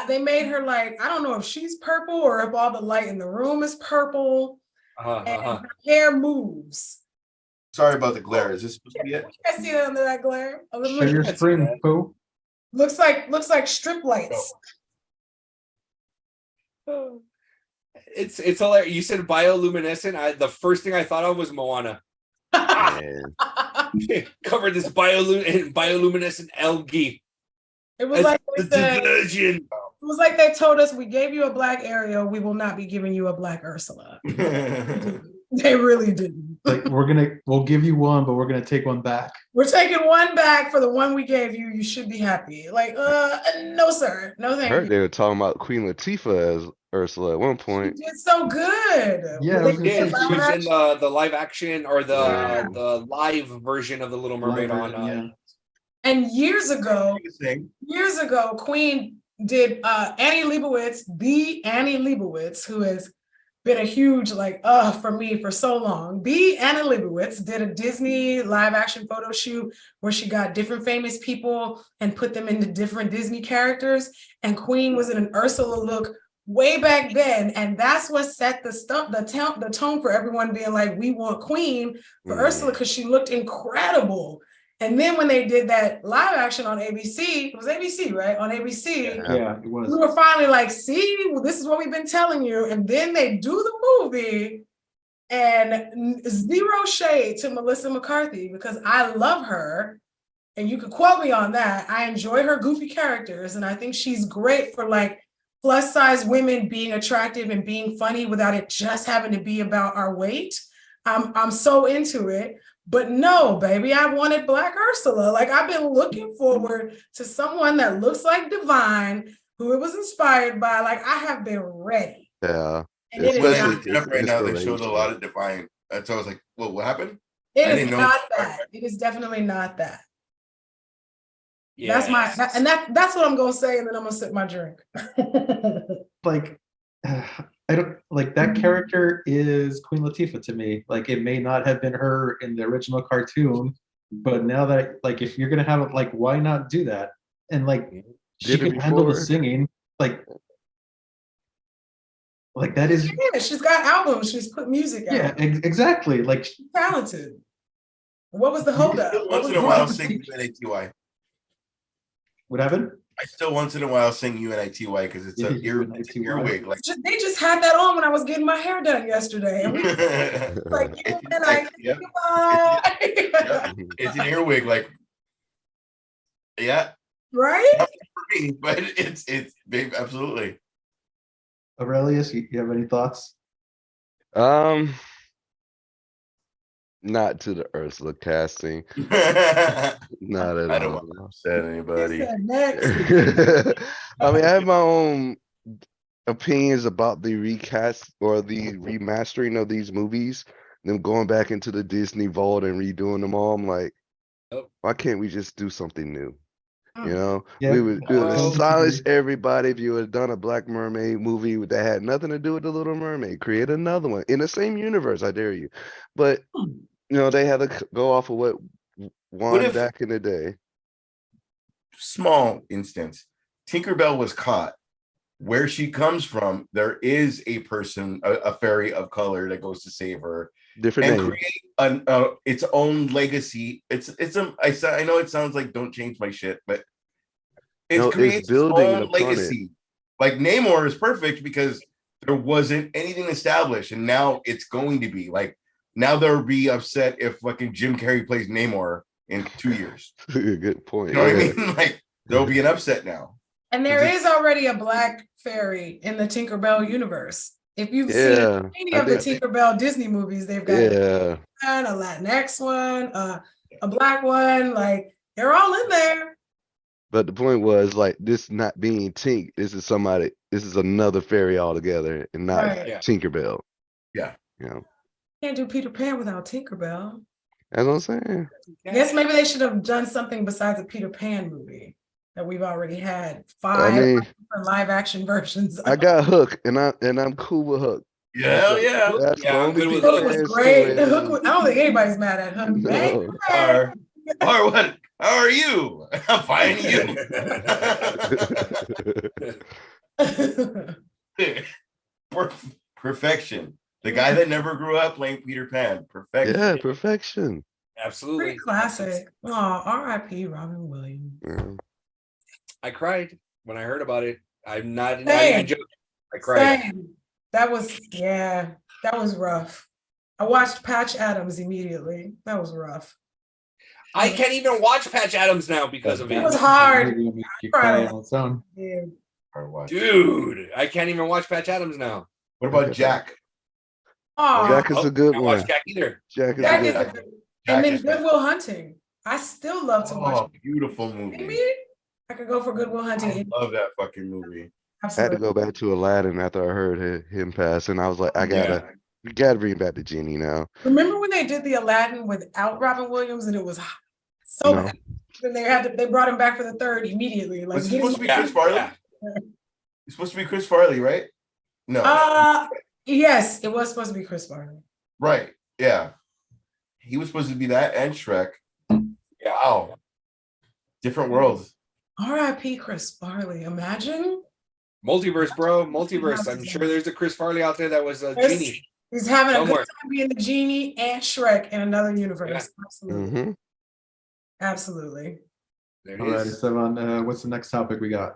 They made her like, I don't know if she's purple or if all the light in the room is purple. And her hair moves. Sorry about the glare. Is this supposed to be it? You guys see that under that glare? Oh, look, Share your That's screen, bad. Pooh. looks like strip lights. It's hilarious. You said bioluminescent. The first thing I thought of was Moana. Man. Covered this bioluminescent algae. It was like the they said, diversion. it was like they told us, we gave you a black Ariel, we will not be giving you a black Ursula. They really didn't. Like we'll give you one, but we're gonna take one back. We're taking one back for the one we gave you. You should be happy. Like, no, sir. No, I thank heard you. they were talking about Queen Latifah as Ursula at one point. She did so good. Yeah, I When was they gonna did Yeah, say, she was live in action- the live action or Yeah. the live version of the Little Mermaid Live on. version, And years ago, Queen did Annie Leibovitz, the Annie Leibovitz, who has been a huge for me for so long. The Annie Leibovitz did a Disney live action photo shoot where she got different famous people and put them into different Disney characters. And Queen was in an Ursula look way back then, and that's what set the tone for everyone being like, we want Queen for Ursula because she looked incredible. And then when they did that live action on ABC, it was ABC, right? On ABC, Yeah, it was. we were finally like, see, well, this is what we've been telling you. And then they do the movie, and zero shade to Melissa McCarthy because I love her. And you could quote me on that. I enjoy her goofy characters. And I think she's great for like plus size women being attractive and being funny without it just having to be about our weight. I'm so into it. But no, baby, I wanted Black Ursula. Like I've been looking forward to someone that looks like Divine, who it was inspired by. Like I have been ready. Yeah. And it is Especially- not, Right now they showed a inspiration. lot of Divine. So I was like, well, what happened? it I is didn't know. not that. It is definitely not that. Yeah, That's what I'm gonna say, and then I'm gonna sip my drink. Like I don't like that character is Queen Latifah to me. Like it may not have been her in the original cartoon, but now that like if you're gonna have it, like why not do that? And like she Did it can handle the before. singing. Like that is Yeah, she's got albums. She's put music out. yeah, exactly. Like She's talented. What was the holdup? Still What once was in a the while holdup? sing UNITY. what happened? I still once in a while sing UNITY because it's an UNITY. earwig. Like They just had that on when I was getting my hair done yesterday. And we like, Yep. yeah. It's an earwig, like yeah, Right? not for me, but it's babe, absolutely. Aurelius, you have any thoughts? Not to the Ursula casting. I Not at don't all. want to upset He anybody. said next. I mean, I have my own opinions about the recast or the remastering of these movies, them going back into the Disney vault and redoing them all. I'm like, Oh. why can't we just do something new? You Mm. know, Yeah, we would well, silence everybody if you had done a Black Mermaid movie that had nothing to do with the Little Mermaid. Create another one in the same universe. I dare you. But they had to go off of what What won if back in the day. small instance, Tinkerbell was caught. Where she comes from, there is a person, a fairy of color that goes to save her Different and name. create its own legacy. I know it sounds like don't change my shit, but it No, it's creates its building own upon it. legacy. Like Namor is perfect because there wasn't anything established, and now it's going to be. Like now they'll be upset if fucking Jim Carrey plays Namor in 2 years. Good point. You know what Yeah. I mean? Like there'll be an upset now. And there is already a black fairy in the Tinkerbell universe. If you've Yeah, seen any I of the did. Tinkerbell Disney movies, they've got Yeah. a Latinx one, a black one, like they're all in there. But the point was like this not being Tink, this is another fairy altogether and not Right. Yeah. Tinkerbell. Yeah. You know. Can't do Peter Pan without Tinkerbell. That's what I'm saying. I guess maybe they should have done something besides a Peter Pan movie that we've already had I 5 mean, different live action versions. I got Hook and I'm cool with Hook. Hell yeah. That's Yeah, the I'm only good with Peter Hook Hook. was Pan great. The story. Hook was, I don't think anybody's mad at Hook. No. Or what? How are you? I'm fine. You. Perfection. The guy that never grew up playing Peter Pan. Perfection. Yeah, perfection. Absolutely. Pretty classic. Oh, R.I.P. Robin Williams. Yeah. I cried when I heard about it. I'm not Same. even joking. I cried. Same. That was rough. I watched Patch Adams immediately. That was rough. I can't even watch Patch Adams now because of It it. was hard. Maybe it'll make you Cried cry a on its own. Yeah. Or what? Dude, I can't even watch Patch Adams now. What about Jack? Oh, Jack is a good I one. watch Jack either. Jack is Jack a is good a one. good. And then is- Goodwill Hunting. I still love to watch. Oh, beautiful Maybe movie. I could go for Goodwill I Hunting. love that fucking movie. I had to Absolutely. go back to Aladdin after I heard him pass, and I was like, we gotta bring back the genie now. Remember when they did the Aladdin without Robin Williams and it was so No. bad? Then they brought him back for the third immediately. Like Was it getting- supposed to be Chris Farley? Yeah. It's supposed to be Chris Farley, right? No. Yes, it was supposed to be Chris Farley. Right. Yeah. He was supposed to be that and Shrek. Yeah. Wow. Different worlds. R.I.P. Chris Farley. Imagine Multiverse, bro. Multiverse. I'm sure there's a Chris Farley out there that was a Yes. genie. he's having a Somewhere. good time being the genie and Shrek in another universe. Absolutely. Hmm. Absolutely. There it All right, is. so what's the next topic we got?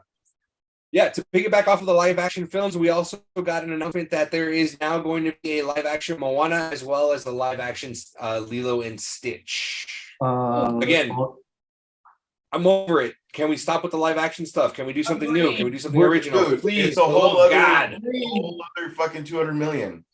Yeah, to piggyback off of the live action films, we also got an announcement that there is now going to be a live action Moana as well as the live action Lilo and Stitch. Again, I'm over it. Can we stop with the live action stuff? Can we do something new? Can we do something original? Dude, Please, it's a whole oh other, God. whole other fucking 200 million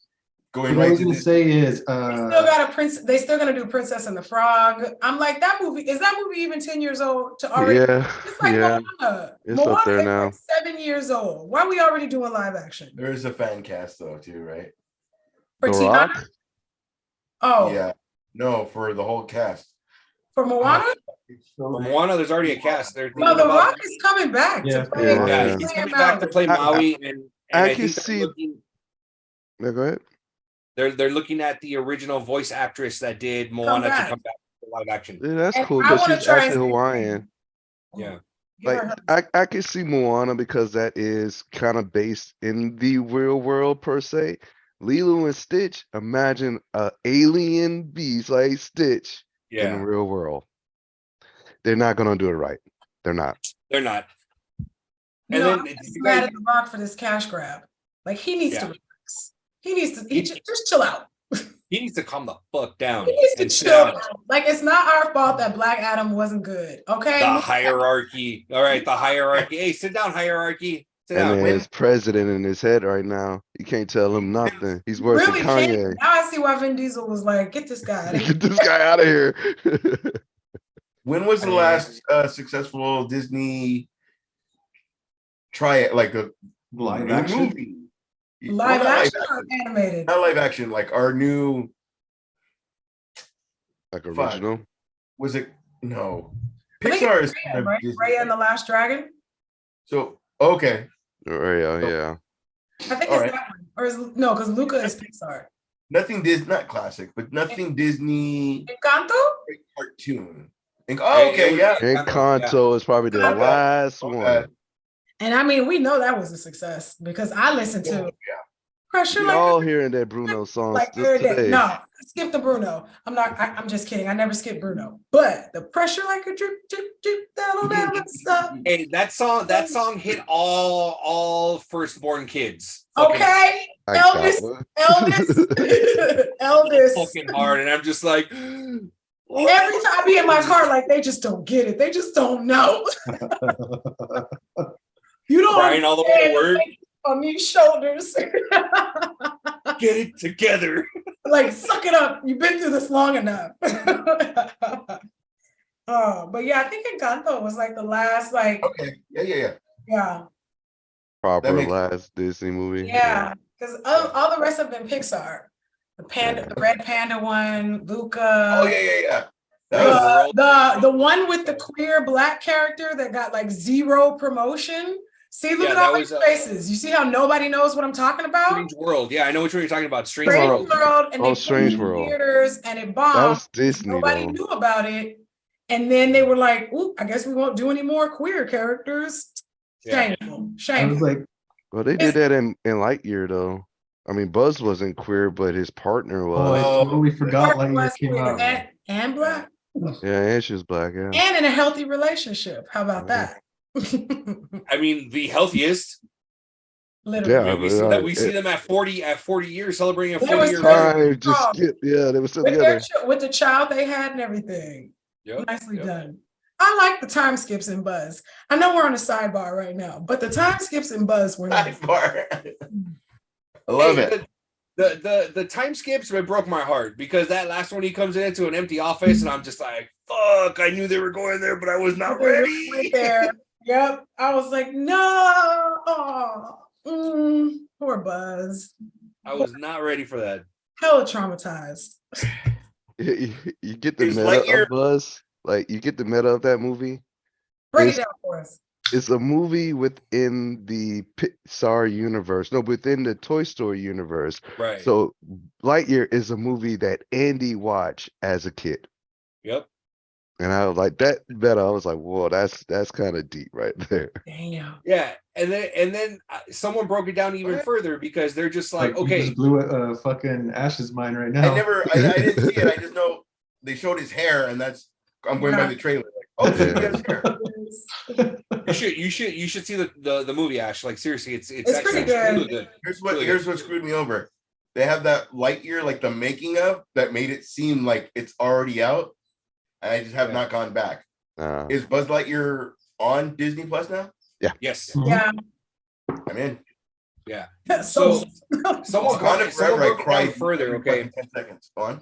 going What I right was to gonna this. say is, They still got a prince. They still gonna do Princess and the Frog. I'm like, that movie is that movie even 10 years old to already? Yeah, It's like yeah. Moana. It's up Moana there is now. like 7 years old. Why are we already doing live action? There is a fan cast though, too, right? For The Tiana? Rock? Oh, Yeah. No, for the whole cast. for Moana? For Moana, there's already a cast. They're No, The thinking about- Rock is coming back Yeah. to play. Yeah. Yeah, he's he's playing coming back to Maui. play Maui, and I I can think see- Yeah, go ahead. they're looking at the original voice actress that did Moana to back. come back to live action. Yeah, that's And cool I because wanna she's try and actually see- Hawaiian. Yeah. Give Like her I can see Moana because that is kind of based in the real world per se. Lilo and Stitch, imagine a alien beast like Stitch in the Yeah, real world. They're not gonna do it right. They're not. they're not. You And know, then I'm you just guys- mad at The Rock for this cash grab. Like he needs to Yeah. relax. He needs to just chill out. He needs to calm the fuck down He needs to and sit chill down. out. Like it's not our fault that Black Adam wasn't good. Okay. The hierarchy. All right, the hierarchy. Hey, sit down, hierarchy. Sit And down. then his president in his head right now. You can't tell him nothing. He's worse Really than can't. Kanye. Now I see why Vin Diesel was like, get this guy. Get this guy out of here. When was the I mean- last successful Disney try it, like a Live new action. movie. Live Well, not action or animated? Not live action, like our new. Like Fuck. original. Was it no? I think Pixar it's is Raya, kind of right? Disney. Raya and the Last Dragon. So okay, Oh, yeah. I think All it's right. that one. Or is no, because Luca is Pixar. nothing Disney, not classic, but nothing Disney Encanto? cartoon. Okay, yeah. Encanto is probably the My bad. last My one. bad. And I mean, we know that was a success because I listened to Yeah. Pressure We Like all hearing that Bruno song like just every day. today. No, skip the Bruno. I'm just kidding. I never skip Bruno. But the pressure like a drip, drip, drip, that'll never stop. Hey, that song hit all firstborn kids. Fucking Okay, I got Elvis, one. Elvis. fucking hard, and I'm just like, Every time I be in my car, like they just don't get it. They just don't know. You don't crying all the way to understand work. on these shoulders. Get it together. Like, suck it up. You've been through this long enough. Oh, but yeah, I think Encanto was like the last, like, Okay. Yeah. yeah, Proper makes- last Disney movie. yeah. Because all the rest have been Pixar. The panda, the red panda one, Luca. Oh yeah. Right. The one with the queer black character that got like zero promotion. See, look Yeah, at that all was, these faces. You see how nobody knows what I'm talking about? Strange World. Yeah, I know which one you're talking about. Strange Strange World. World, and Oh, they Strange put it in World. theaters, and it That bombed. was Disney Nobody though. knew about it, and then they were like, "Ooh, I guess we won't do any more queer characters." Yeah. Shameful, I was shameful. like, Well, they did that in Lightyear though. I mean, Buzz wasn't queer, but his partner oh, I was. totally forgot Part Lightyear was came queer out. and black, Yeah, and she was black. Yeah. and in a healthy relationship. How about Yeah. that? I mean, the healthiest. Literally. Yeah, I mean, we see them at 40 years celebrating a There 40 was year time- marriage. Time just Oh. skip. Yeah, they were still with, together. with the child they had and everything. Yep, Nicely yep. done. I like the time skips in Buzz. I know we're on a sidebar right now, but the time skips in Buzz were nice. Sidebar. I love Hey, it. The time skips, it broke my heart because that last one he comes into an empty office and I'm just like, fuck, I knew they were going there, but I was not They really ready. went there. Yep. I was like, no. Poor Buzz. I was not ready for that. Hella traumatized. You get the Is meta Lightyear- of Buzz. Like you get the meta of that movie. Break it It's- down for us. It's a movie within the Pixar universe. No, within the Toy Story universe. Right. So Lightyear is a movie that Andy watched as a kid. Yep. And I was like, that better. I was like, whoa, that's kind of deep right there. Damn. Yeah. And then someone broke it down even further because they're just like, you okay, just blew a fucking Ash's mind right now. I didn't see it. I just know they showed his hair, and I'm going by the trailer. Like, oh, so he has hair. you should see the movie, Ash. Like seriously, it's It's actually pretty good. really good. Here's what screwed me over. They have that Lightyear, like the making of, that made it seem like it's already out, and I just have not gone back. Is Buzz Lightyear on Disney Plus now? Yes. Yeah. I'm in. Yeah. So Someone broke it down further. Okay. 10 seconds. Go on.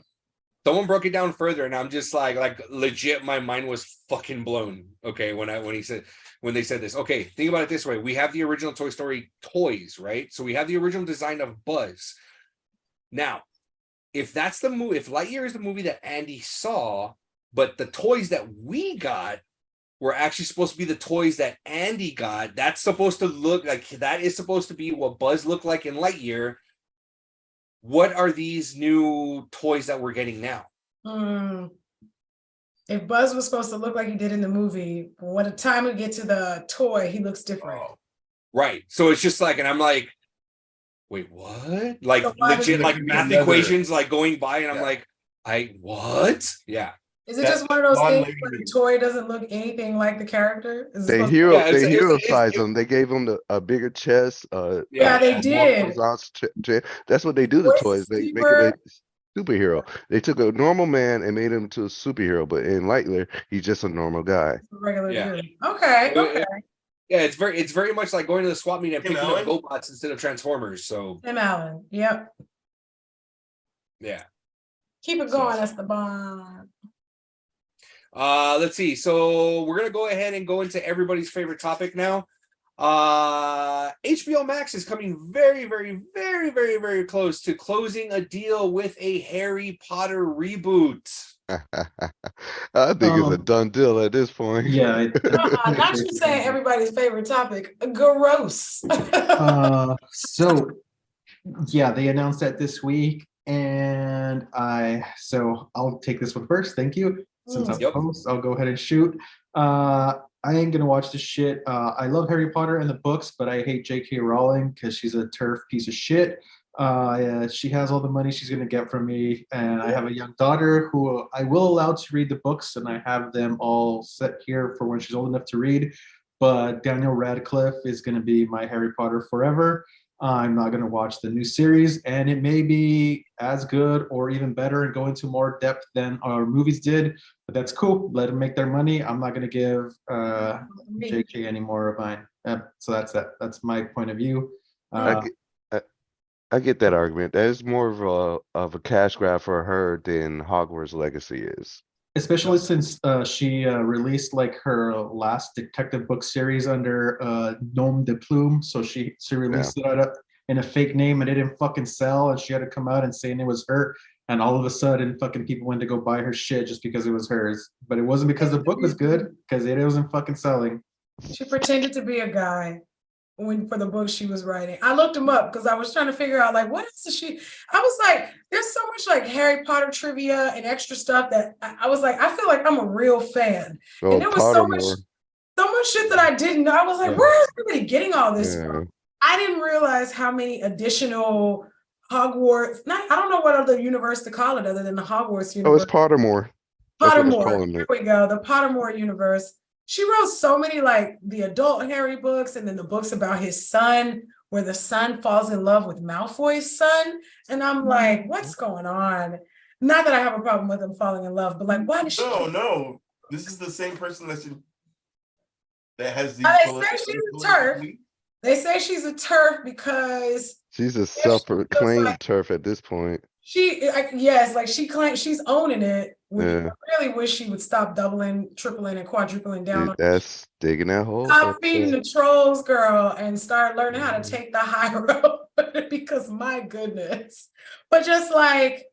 Someone broke it down further, and I'm just like legit, my mind was fucking blown. Okay, when they said this. Okay, think about it this way: we have the original Toy Story toys, right? So we have the original design of Buzz. Now, if that's the movie, if Lightyear is the movie that Andy saw, but the toys that we got were actually supposed to be the toys that Andy got, that's supposed to look like that is supposed to be what Buzz looked like in Lightyear. What are these new toys that we're getting now? If Buzz was supposed to look like he did in the movie, by the time we get to the toy, he looks different. Right. So it's just like, and I'm like, wait, what? Like So why legit, does it like give math another- equations like going by, and I'm Yeah. like, what? Yeah. Is it That's just one of those Bond things lady. where the toy doesn't look anything like the character? Is it They supposed hero Yeah, they it's- hero it's- size them. They gave them a bigger chest. Yeah, they more did. horizontal that's what they do to Voice toys. They make deeper. it a superhero. They took a normal man and made him to a superhero, but in Lightyear, he's just a normal guy. regular Yeah. dude? Okay, So okay. Yeah, it's very much like going to the swap meet and Tim picking up Allen? GoBots instead of Transformers. So Tim Allen. Yep. yeah. Keep it going, Esteban. Let's see. So we're gonna go ahead and go into everybody's favorite topic now. HBO Max is coming very, very, very, very, very close to closing a deal with a Harry Potter reboot. I think it's a done deal at this point. Yeah. Not you saying everybody's favorite topic. Gross. So yeah, they announced that this week, and I'll take this one first. Thank you. Since I'm the host, I'll go ahead and shoot. I ain't gonna watch this shit. I love Harry Potter and the books, but I hate J.K. Rowling because she's a turf piece of shit. Yeah, she has all the money she's gonna get from me, and I have a young daughter who I will allow to read the books, and I have them all set here for when she's old enough to read. But Daniel Radcliffe is gonna be my Harry Potter forever. I'm not going to watch the new series, and it may be as good or even better and go into more depth than our movies did, but that's cool. Let them make their money. I'm not going to give JK any more of mine. So that's that. That's my point of view. I get that argument. That is more of a cash grab for her than Hogwarts Legacy is. Especially since she released like her last detective book series under Nom de Plume. So she released it in a fake name and it didn't fucking sell. And she had to come out and saying it was her. And all of a sudden, fucking people went to go buy her shit just because it was hers. But it wasn't because the book was good, because it wasn't fucking selling. She pretended to be a guy for the book she was writing. I looked him up because I was trying to figure out like what else is she. I was like, there's so much like Harry Potter trivia and extra stuff that I was like, I feel like I'm a real fan. And there was so much shit that I didn't know. I was like, where is everybody getting all this from? I didn't realize how many additional Hogwarts. I don't know what other universe to call it other than the Hogwarts universe. Oh, it's Pottermore. Pottermore. Here we go. The Pottermore universe. She wrote so many like the adult Harry books and then the books about his son, where the son falls in love with Malfoy's son. And I'm like, what's going on? Not that I have a problem with him falling in love, but like, why did she? No. This is the same person that has these. They say she's a turf. They say she's a turf because she's a self-proclaimed turf at this point. She claims she's owning it. I really wish she would stop doubling, tripling, and quadrupling down. That's digging that hole. Stop feeding the trolls, girl, and start learning how to take the high road because my goodness. But just like,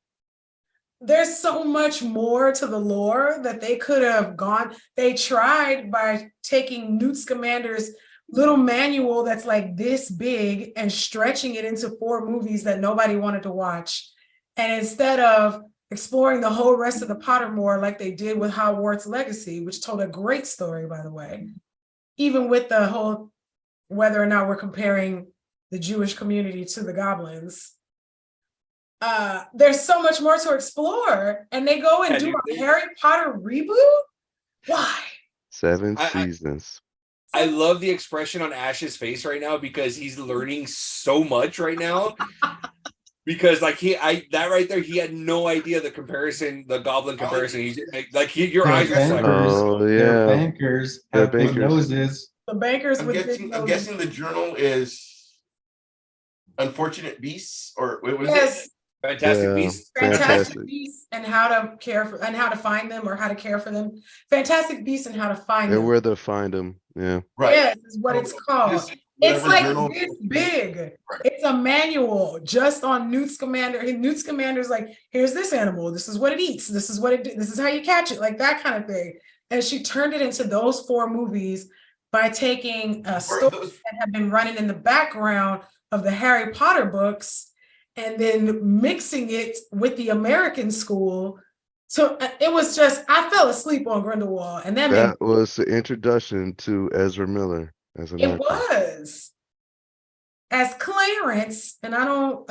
there's so much more to the lore that they could have gone. They tried by taking Newt Scamander's little manual that's like this big and stretching it into 4 movies that nobody wanted to watch. And instead of exploring the whole rest of the Pottermore like they did with Hogwarts Legacy, which told a great story, by the way, even with the whole whether or not we're comparing the Jewish community to the goblins, there's so much more to explore. And they go and do a Harry Potter reboot? Why? 7 seasons. I love the expression on Ash's face right now because he's learning so much right now. Because like that right there, he had no idea the goblin comparison. Your eyes are like, oh yeah, bankers have big noses. The bankers. I'm guessing the journal is Unfortunate Beasts, or what was it? Fantastic Beasts. Fantastic Beasts and how to care for and how to find them or how to care for them. Fantastic Beasts and how to find them. And where to find them. Yeah. Right. Yes, is what it's called. It's like this big. Right. It's a manual just on Newt Scamander. And Newt Scamander's like, here's this animal. This is what it eats. This is what it. This is how you catch it. Like that kind of thing. And she turned it into those 4 movies by taking stories that have been running in the background of the Harry Potter books and then mixing it with the American school. So it was just, I fell asleep on Grindelwald. And that was the introduction to Ezra Miller. It was as Clarence, and I don't,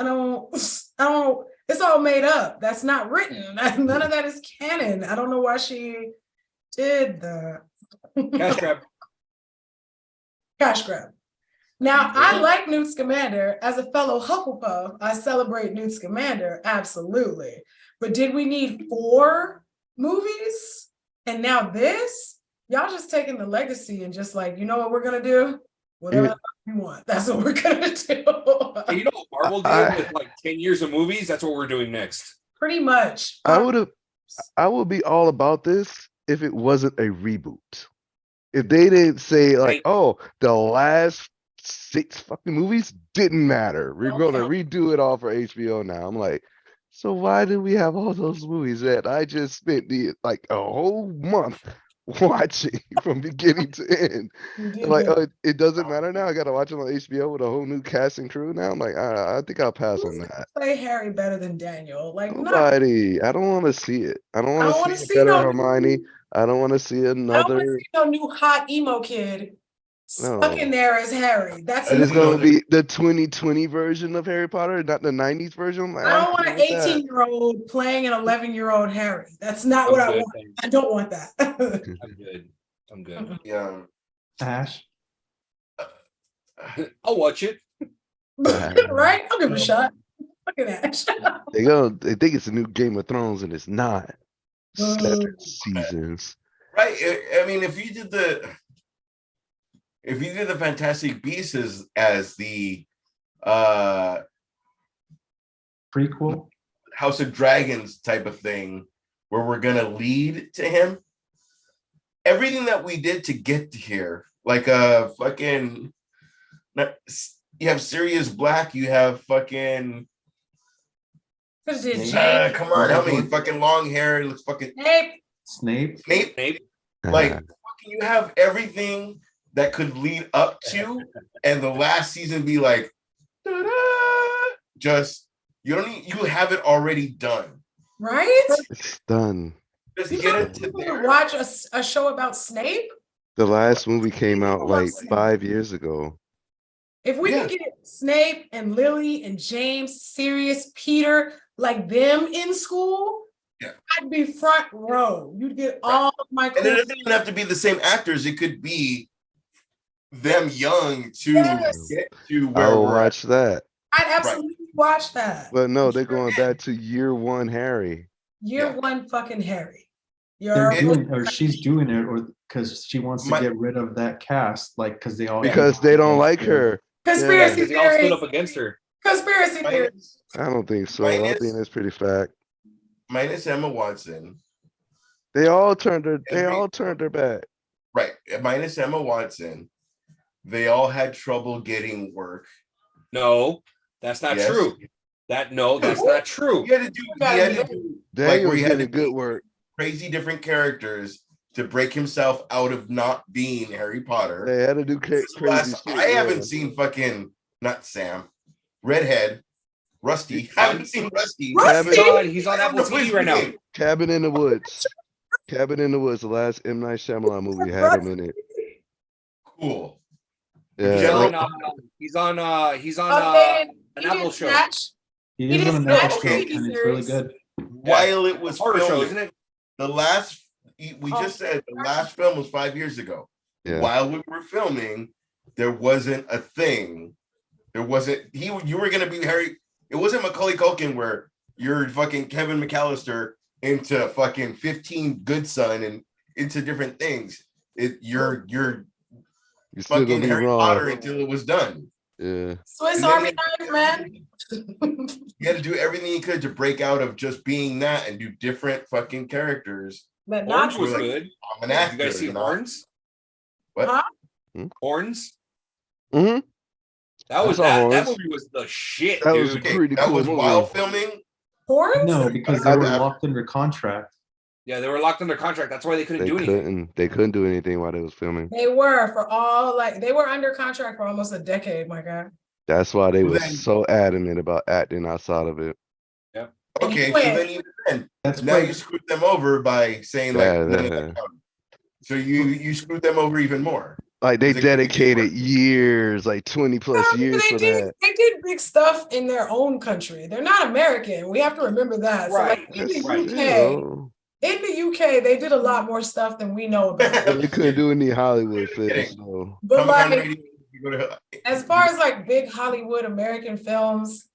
it's all made up. That's not written. None of that is canon. I don't know why she did that. Cash grab. Now, I like Newt Scamander. As a fellow Hufflepuff, I celebrate Newt Scamander, absolutely. But did we need 4 movies? And now this? Y'all just taking the legacy and just like, you know what we're going to do? Whatever we want. That's what we're going to do. Hey, you know what Marvel did with like 10 years of movies? That's what we're doing next. Pretty much. I would be all about this if it wasn't a reboot. if they didn't say like, Right. oh, the last 6 fucking movies didn't matter. We're Don't gonna count. redo it all for HBO now. I'm like, so why do we have all those movies that I just spent like a whole month watching from beginning to end? We did And like, that. oh, it doesn't matter now. I gotta watch them on HBO with a whole new cast and crew now. I'm like, I think I'll pass on Who's gonna that. play Harry better than Daniel? Like, not. Nobody. I don't want to see it. I don't I want to don't see want to a see better no. Hermione. I don't want to see I don't want to another. see no new hot emo kid stuck in No. there as Harry. That's I And it's didn't know gonna that. be the 2020 version of Harry Potter, not the 90s version. I'm like, I I'm don't want cool an with that. 18-year-old playing an 11-year-old Harry. That's not I'm what I good. want. I don't want that. I'm good. I'm good. Yeah. Ash. I'll watch it. Right? I'll give it a shot. Look at that. They think it's a new Game of Thrones, and it's not. 7 seasons. Right. I mean, if you did the Fantastic Beasts as the Prequel. House of Dragons type of thing, where we're gonna lead to him, everything that we did to get to here, like fucking, you have Sirius Black, you have fucking. Could've did Snape. James. Come on, how many fucking long hair? It looks fucking Snape. Snape. Snape. Like fucking, you have everything that could lead up to, and the last season be like, da-da, just you don't need, you have it already done. Right? It's done. Just You get know it to people there. would watch a show about Snape? The last movie came out People like love Snape. 5 years ago. If we Yeah. could get Snape and Lily and James, Sirius, Peter, like them in school, Yeah. I'd be front row. You'd get all of my And it cool. doesn't even have to be the same actors. It could be them young to Yes. get to I where will we're at. watch that. I'd absolutely watch that. But no, they're going back to year 1 Harry. Year Yeah. one fucking Harry. They're You're doing, or she's doing it, or because she wants to My- get rid of that cast, like because they all Because they don't like her. conspiracy Because they all stood theory. up against her. Conspiracy theory. I don't think so. I Minus- think that's pretty fact. Minus Emma Watson. They all turned her back. Right. Minus Emma Watson. They all had trouble getting work. No, that's not Yes. true. That's not true. He had to do like Daniel where he had to did good be work. crazy different characters to break himself out of not being Harry Potter. They had to do This is the crazy last- shit. I yeah. haven't seen fucking not Sam, Redhead, Rusty. I haven't seen Rusty. Rusty? He's on I don't Apple know his TV right now. name. Cabin in the Woods. Cabin in the Woods, the last M. Night Shyamalan movie had him in it. Cool. Yeah. General- He's on Man, an he Apple did show. Snatch. He He is did on an Apple Snatch show, TV and it's really series. good. While it was Horror show, filming, isn't it? the last we Oh. just said the last film was 5 years ago. Yeah. While we were filming, there wasn't a thing. There wasn't you were gonna be Harry. It wasn't Macaulay Culkin where you're fucking Kevin McAllister into fucking 15 Good Son and into different things. You're You're still fucking gonna be Harry wrong. Potter until it was done. Yeah. Swiss And then Army you- knife, man. You had to do everything you could to break out of just being that and do different fucking characters. But Orange not was like- good. I'm an You actor. guys see you know? Horns? What? Huh? Horns? Mm-hmm. That was saw that Horns. movie was the shit, That was dude. Okay, pretty that cool was movie. while filming. horns. No, because they I- were I- locked under contract. Yeah, they were locked under contract. That's why they couldn't do anything. They couldn't do anything while they was filming. They were they were under contract for almost a decade, my guy. That's why they Well, were then- so adamant about acting outside of it. Okay, you so win. then even then, That's now why you screwed them over by saying like, Yeah, none of yeah. that counted. So you screwed them over even more. Like they Is it gonna be dedicated different? years, like 20 plus No, years for that. they did big stuff in their own country. They're not American. We have to remember that. So Right, like in the right. UK, in the UK, they did a lot more stuff than we know about. But they couldn't do any Hollywood films. Kidding. So But Comic-Con like radio, you go to- as far as like big Hollywood American films,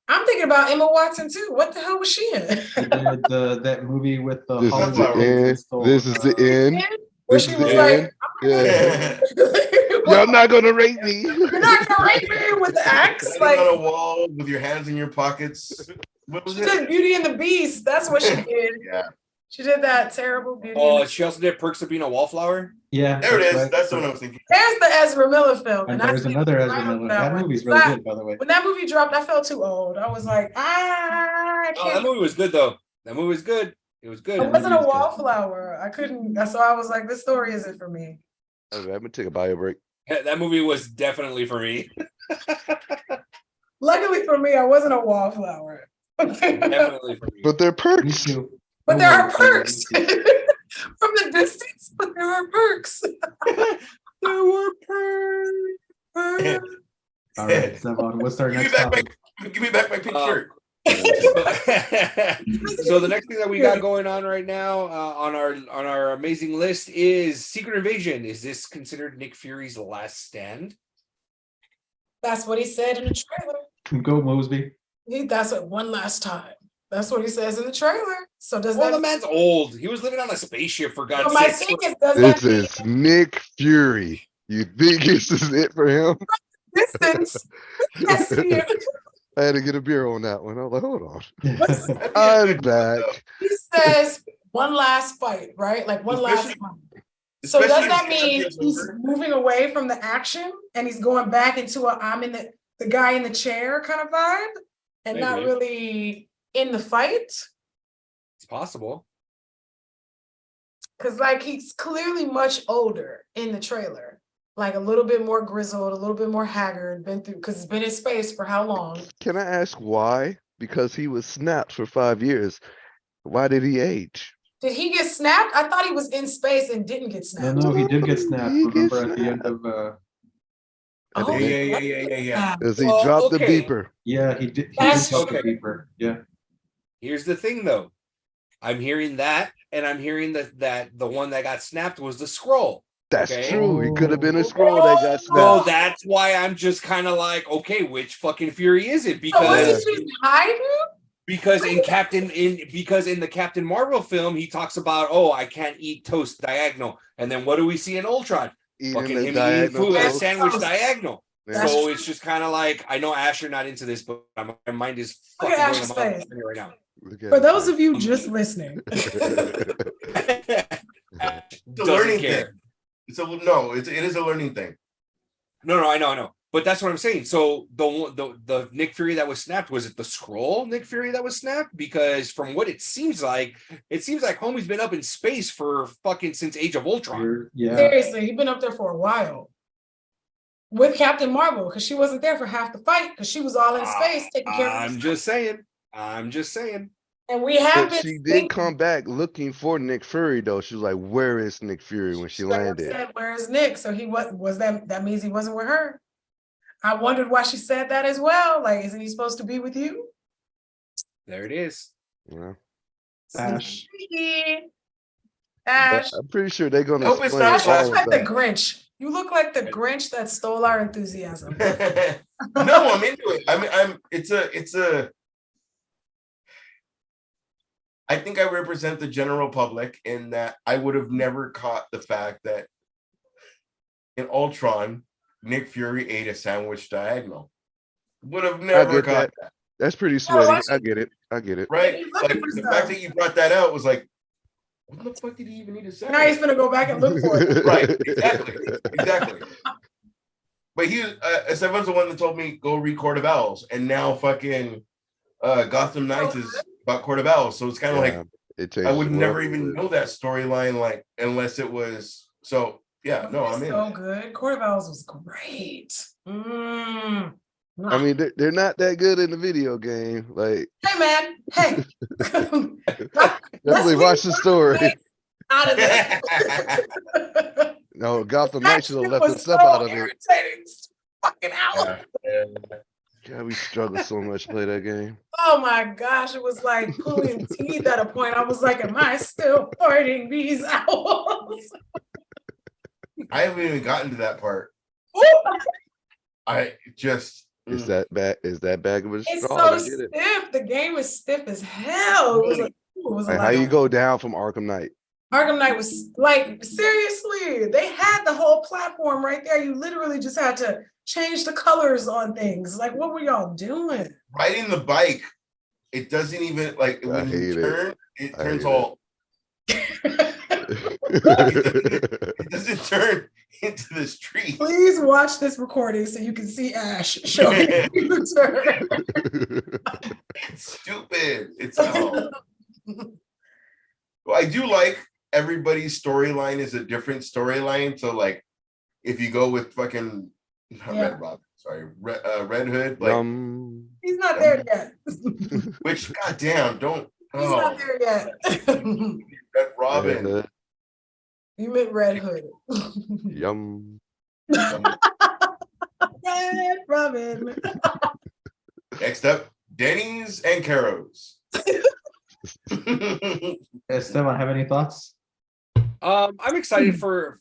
I'm thinking about Emma Watson too. What the hell was she in? they did that movie with the this is Hollywood the end. crystal, This is the end. Where This she is was the like, end. Yeah. Well, Y'all not gonna rate me. you're not gonna rape me with the axe. Standing Like on a wall with your hands in your pockets. What was she did it? Beauty and the Beast. That's what she did. Yeah. She did that terrible Beauty. Oh, she also did Perks of Being a Wallflower. Yeah, There it that's is. right. That's the one I was thinking. There's the Ezra Miller film, And I there's skipped another Ezra right over Miller. That one. movie's really good, by the way. When that movie dropped, I felt too old. I was like, I Oh, that can't. movie was good though. That movie was good. It was good. I wasn't a movie is good. wallflower. I couldn't. So I was like, this story isn't for me. Okay, I'm gonna take a bio break. That movie was definitely for me. Luckily for me, I wasn't a wallflower. Definitely for me. But they're Me perks. too. But there are Me perks too. from the distance. But there are perks. There were perks. All right, Sevon, what's our next topic? Give me back my pink shirt. So the next thing that we got going on right now on our amazing list is Secret Invasion. Is this considered Nick Fury's last stand? That's what he said in the trailer. Go Mosby. That's what one last time. That's what he says in the trailer. So does Well, that the man's old. He was living on a spaceship for So God's my sake. thing is, does This that mean is Nick Fury. You think this is it for him? distance? Yes, he I had to get a beer on that one. I was like, hold on. What's- I'm back. He says one last fight, right? Like one last Especially- fight. So does especially that if mean it's he's over. moving away from the action and he's going back into a I'm in the guy in the chair kind of vibe and not Maybe. really in the fight? It's possible. Because like he's clearly much older in the trailer. Like a little bit more grizzled, a little bit more haggard, been through because he's been in space for how long? Can I ask why? Because he was snapped for 5 years. Why did he age? Did he get snapped? I thought he was in space and didn't get No, snapped. no, he did get snapped. He gets Remember at the end snapped. of At the Oh, end. Yeah. Does he Well, drop the okay. beeper? yeah, he did. He That's- did drop the Okay. beeper. Yeah. Here's the thing, though. I'm hearing that, and I'm hearing that the one that got snapped was the scroll. That's Okay. true. He could have been a Oh. scroll that got So snapped. that's why I'm just kind of like, okay, which fucking Fury is it? So was Because he just hiding? because in the Captain Marvel film, he talks about, oh, I can't eat toast diagonal, and then what do we see in Ultron? Eating Fucking the him eating diagonal food, a toast. sandwich Toast. diagonal. Yeah. So it's just kind of like, I know Ash, you're not into this, but my mind is Look fucking at going Ash's a mile face. an hour right now. Look at For him. those of you just listening, It's a learning thing. It is a learning thing. No, I know. But that's what I'm saying. So the Nick Fury that was snapped, was it the scroll Nick Fury that was snapped? Because from what it seems like homie's been up in space for fucking since Age of Ultron. Yeah. seriously, he's been up there for a while. With Captain Marvel, because she wasn't there for half the fight, because she was all in space taking care of I'm herself. just saying. And we have But been she did come back looking for Nick Fury, though. She was like, "Where is Nick Fury?" when she landed. Said, where's Nick? So he was that means he wasn't with her. I wondered why she said that as well. Like, isn't he supposed to be with you? There it is. Yeah. Ash. Sneaky. But Ash. I'm pretty sure they're gonna Hope it's explain not Ash looks all of like the that. Grinch. You look like the Grinch that stole our enthusiasm. No, I'm into it. It's a I think I represent the general public in that I would have never caught the fact that in Ultron, Nick Fury ate a sandwich diagonal. Would have never get caught that. that. That's pretty watch sweaty. it. I get it. I get it. Right? He's looking Like for the stuff. fact that you brought that out was like, what the fuck did he even eat a sandwich? Now he's gonna go back and look for it. Right, exactly. But he, Stefan's the one that told me go read Court of Owls, and now fucking Gotham Knights is about Court of Owls, so it's kind of Yeah, like it I changes would the never world a even little know that storyline, like unless it was so. Yeah, no, I'm in. So good. Court of Owls was great. bit. I mean, they're not that good in the video game. Like, hey man, hey. definitely watch the story. Out of this. No, Gotham That Knights should have shit left was us up so out of it. irritating. Fucking hour. God, we struggled so much to play that game. Oh my gosh, it was like pulling teeth at a point. I was like, am I still fighting these owls? I haven't even gotten to that part. Ooh, I just Is that bad? Is that bag of a it's straw? so I get it. stiff. The game is stiff as hell. It was like, ooh, it was a Like, lot how you of- go down from Arkham Knight? Arkham Knight was like, seriously, they had the whole platform right there. You literally just had to change the colors on things. Like, what were y'all doing? riding the bike. It doesn't even like I when you hate it. turn, it I turns hate all It doesn't turn into this tree. Please watch this recording so you can see Ash showing you turn. It's stupid. It's well, I do like everybody's storyline is a different storyline. So like, if you go with fucking not Red Robin, sorry, Red Hood, like he's not there yet. which goddamn don't. He's not there yet. Red Robin. You meant Red Hood. Yum. Red Robin. Next up, Denny's and Caro's. Esteban, have any thoughts? I'm excited for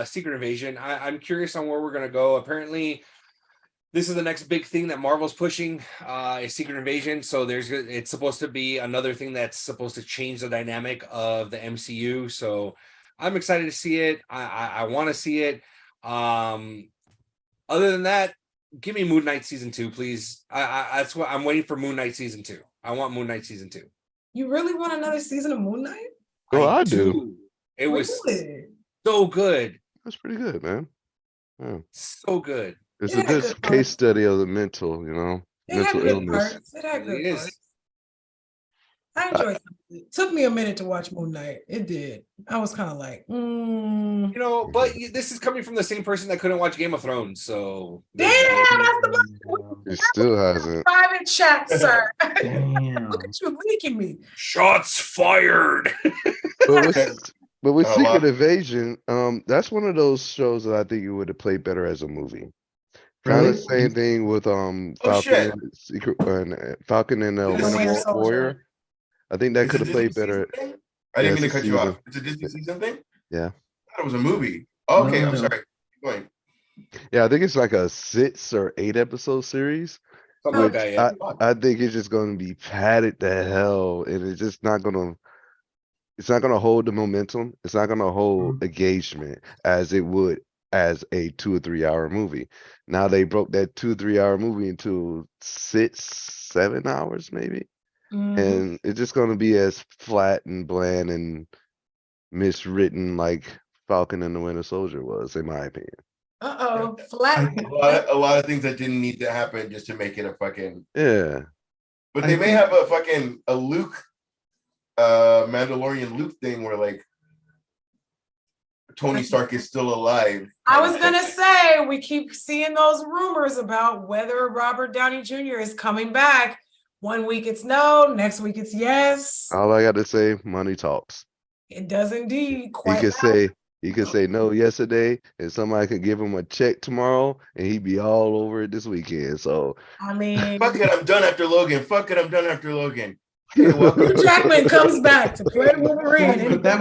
Secret Invasion. I'm curious on where we're gonna go. Apparently, this is the next big thing that Marvel's pushing, is Secret Invasion. So it's supposed to be another thing that's supposed to change the dynamic of the MCU. So I'm excited to see it. I want to see it. Other than that, give me Moon Knight season 2, please. That's what I'm waiting for. Moon Knight season 2. I want Moon Knight season 2. You really want another season of Moon Knight? Oh, I do. It was really? so good. That's pretty good, man. Yeah. So good. It's It a had good good case parts. study of the mental, It had mental good illness. parts. It had good It is. parts. I enjoyed it. It took me a minute to watch Moon Knight. It did. I was kind of like, You know, but this is coming from the same person that couldn't watch Game of Thrones. So damn, that's the It still hasn't. private chat, sir. Damn. Look at you leaking me. shots fired. But with Oh, Secret wow. Invasion, that's one of those shows that I think it would have played better as a movie. Kind of Really? same thing with Falcon shit. and Falcon and The Winter Winter Soldier. Warrior. I think that It's could a have played Disney better. season thing? I didn't Yeah, mean it's to a cut you off. season. It's a Disney season thing? Yeah. I thought it was a movie. Oh, okay, No, I'm no. sorry. Keep going. Yeah, I think it's like a 6 or 8 episode series. Something like Which that, yeah. I think it's just going to be padded to hell, and it's just not going to. It's not going to hold the momentum. It's not going to hold engagement as it would as a 2 or 3 hour movie. Now they broke that 2 or 3 hour movie into 6, 7 hours maybe, and it's just going to be as flat and bland and miswritten like Falcon and the Winter Soldier was, in my opinion. Flat. A lot of things that didn't need to happen just to make it a fucking. Yeah. But they may have a Luke, Mandalorian Luke thing where like Tony Stark is still alive. I was gonna say we keep seeing those rumors about whether Robert Downey Jr. is coming back. One week it's no, next week it's yes. All I got to say, money talks. It does indeed. He Quite could say no yesterday, and somebody could give him a check tomorrow, and he'd be all over it this weekend. So I mean, Fuck it, I'm done after Logan. Fuck it, I'm done after Logan. Okay, welcome. Hugh Jackman comes back to play Wolverine. But that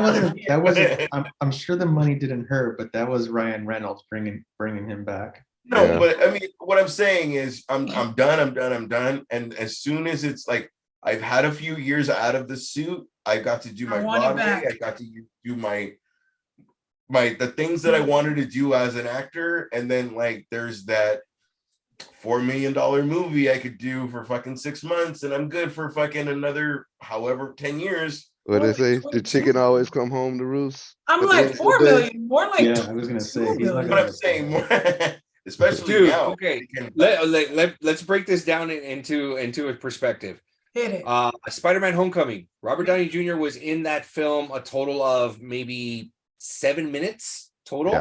wasn't. I'm sure the money didn't hurt, but that was Ryan Reynolds bringing him back. No, Yeah. but I mean, what I'm saying is, I'm done. And as soon as it's like, I've had a few years out of the suit, I got to do my I want it Broadway. back. I got to do the things that I wanted to do as an actor, and then like there's that $4 million movie I could do for fucking 6 months, and I'm good for fucking another however 10 years. what they Well, say, the 22. chicken always come home to roost. I'm At the like end of the 4 day. million, more like Yeah, I was gonna say, 2 he's not million. But I'm saying more, especially Dude, now. okay. we can- Let's break this down into a perspective. Hit it. Spider-Man Homecoming. Robert Downey Jr. was in that film a total of maybe 7 minutes total.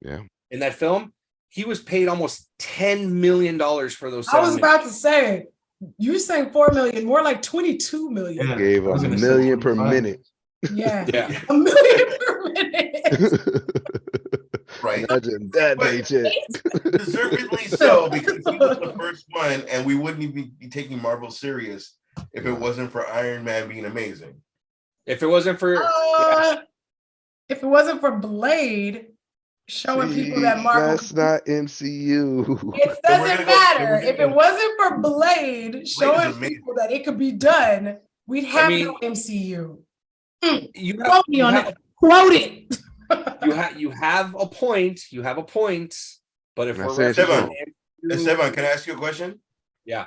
Yeah. In that film. He was paid almost $10 million for those. I was 7 about to say, you saying 4 million, more like 22 million. Yeah. Gave I was a gonna say million per 25. minute. Yeah. Yeah. $1 million per minute. Right. Imagine that But- paycheck. Deservedly so, because he was the first one, and we wouldn't even be taking Marvel serious if it wasn't for Iron Man being amazing. If it wasn't for If it wasn't for Blade showing people that Marvel, That's not MCU. it Then we're doesn't gonna go- matter. then we're If gonna it go- wasn't for Blade showing amazing. people that it could be done, we'd have mean- no MCU. you Quote me on it. Quote it. you have a point. You have a point. But if And I we're said referencing Esteban, can I ask you a question? Yeah.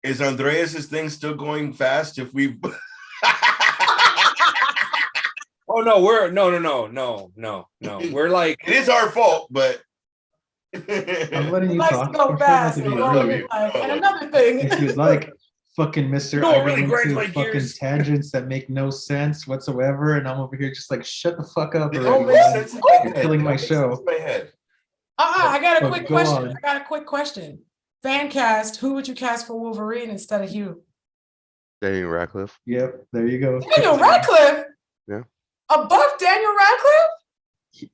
Is Andreas's thing still going fast if we Oh no, no. We're like, It is our fault, but I'm letting He you likes talk. to go I'm trying not fast. to be and go rude. in like- And another thing. If you'd like, fucking Mr. No, I it go really grinds into my fucking gears. tangents that make no sense whatsoever, and I'm over here just like, shut the fuck up They already. don't make man. sense in my You're head. killing They my don't make show. sense in my head. I got a Oh, quick go question. on. I got a quick question. Fan cast, who would you cast for Wolverine instead of Hugh? Daniel Radcliffe. Yep, there you go. Daniel Radcliffe? Yeah. Above Daniel Radcliffe?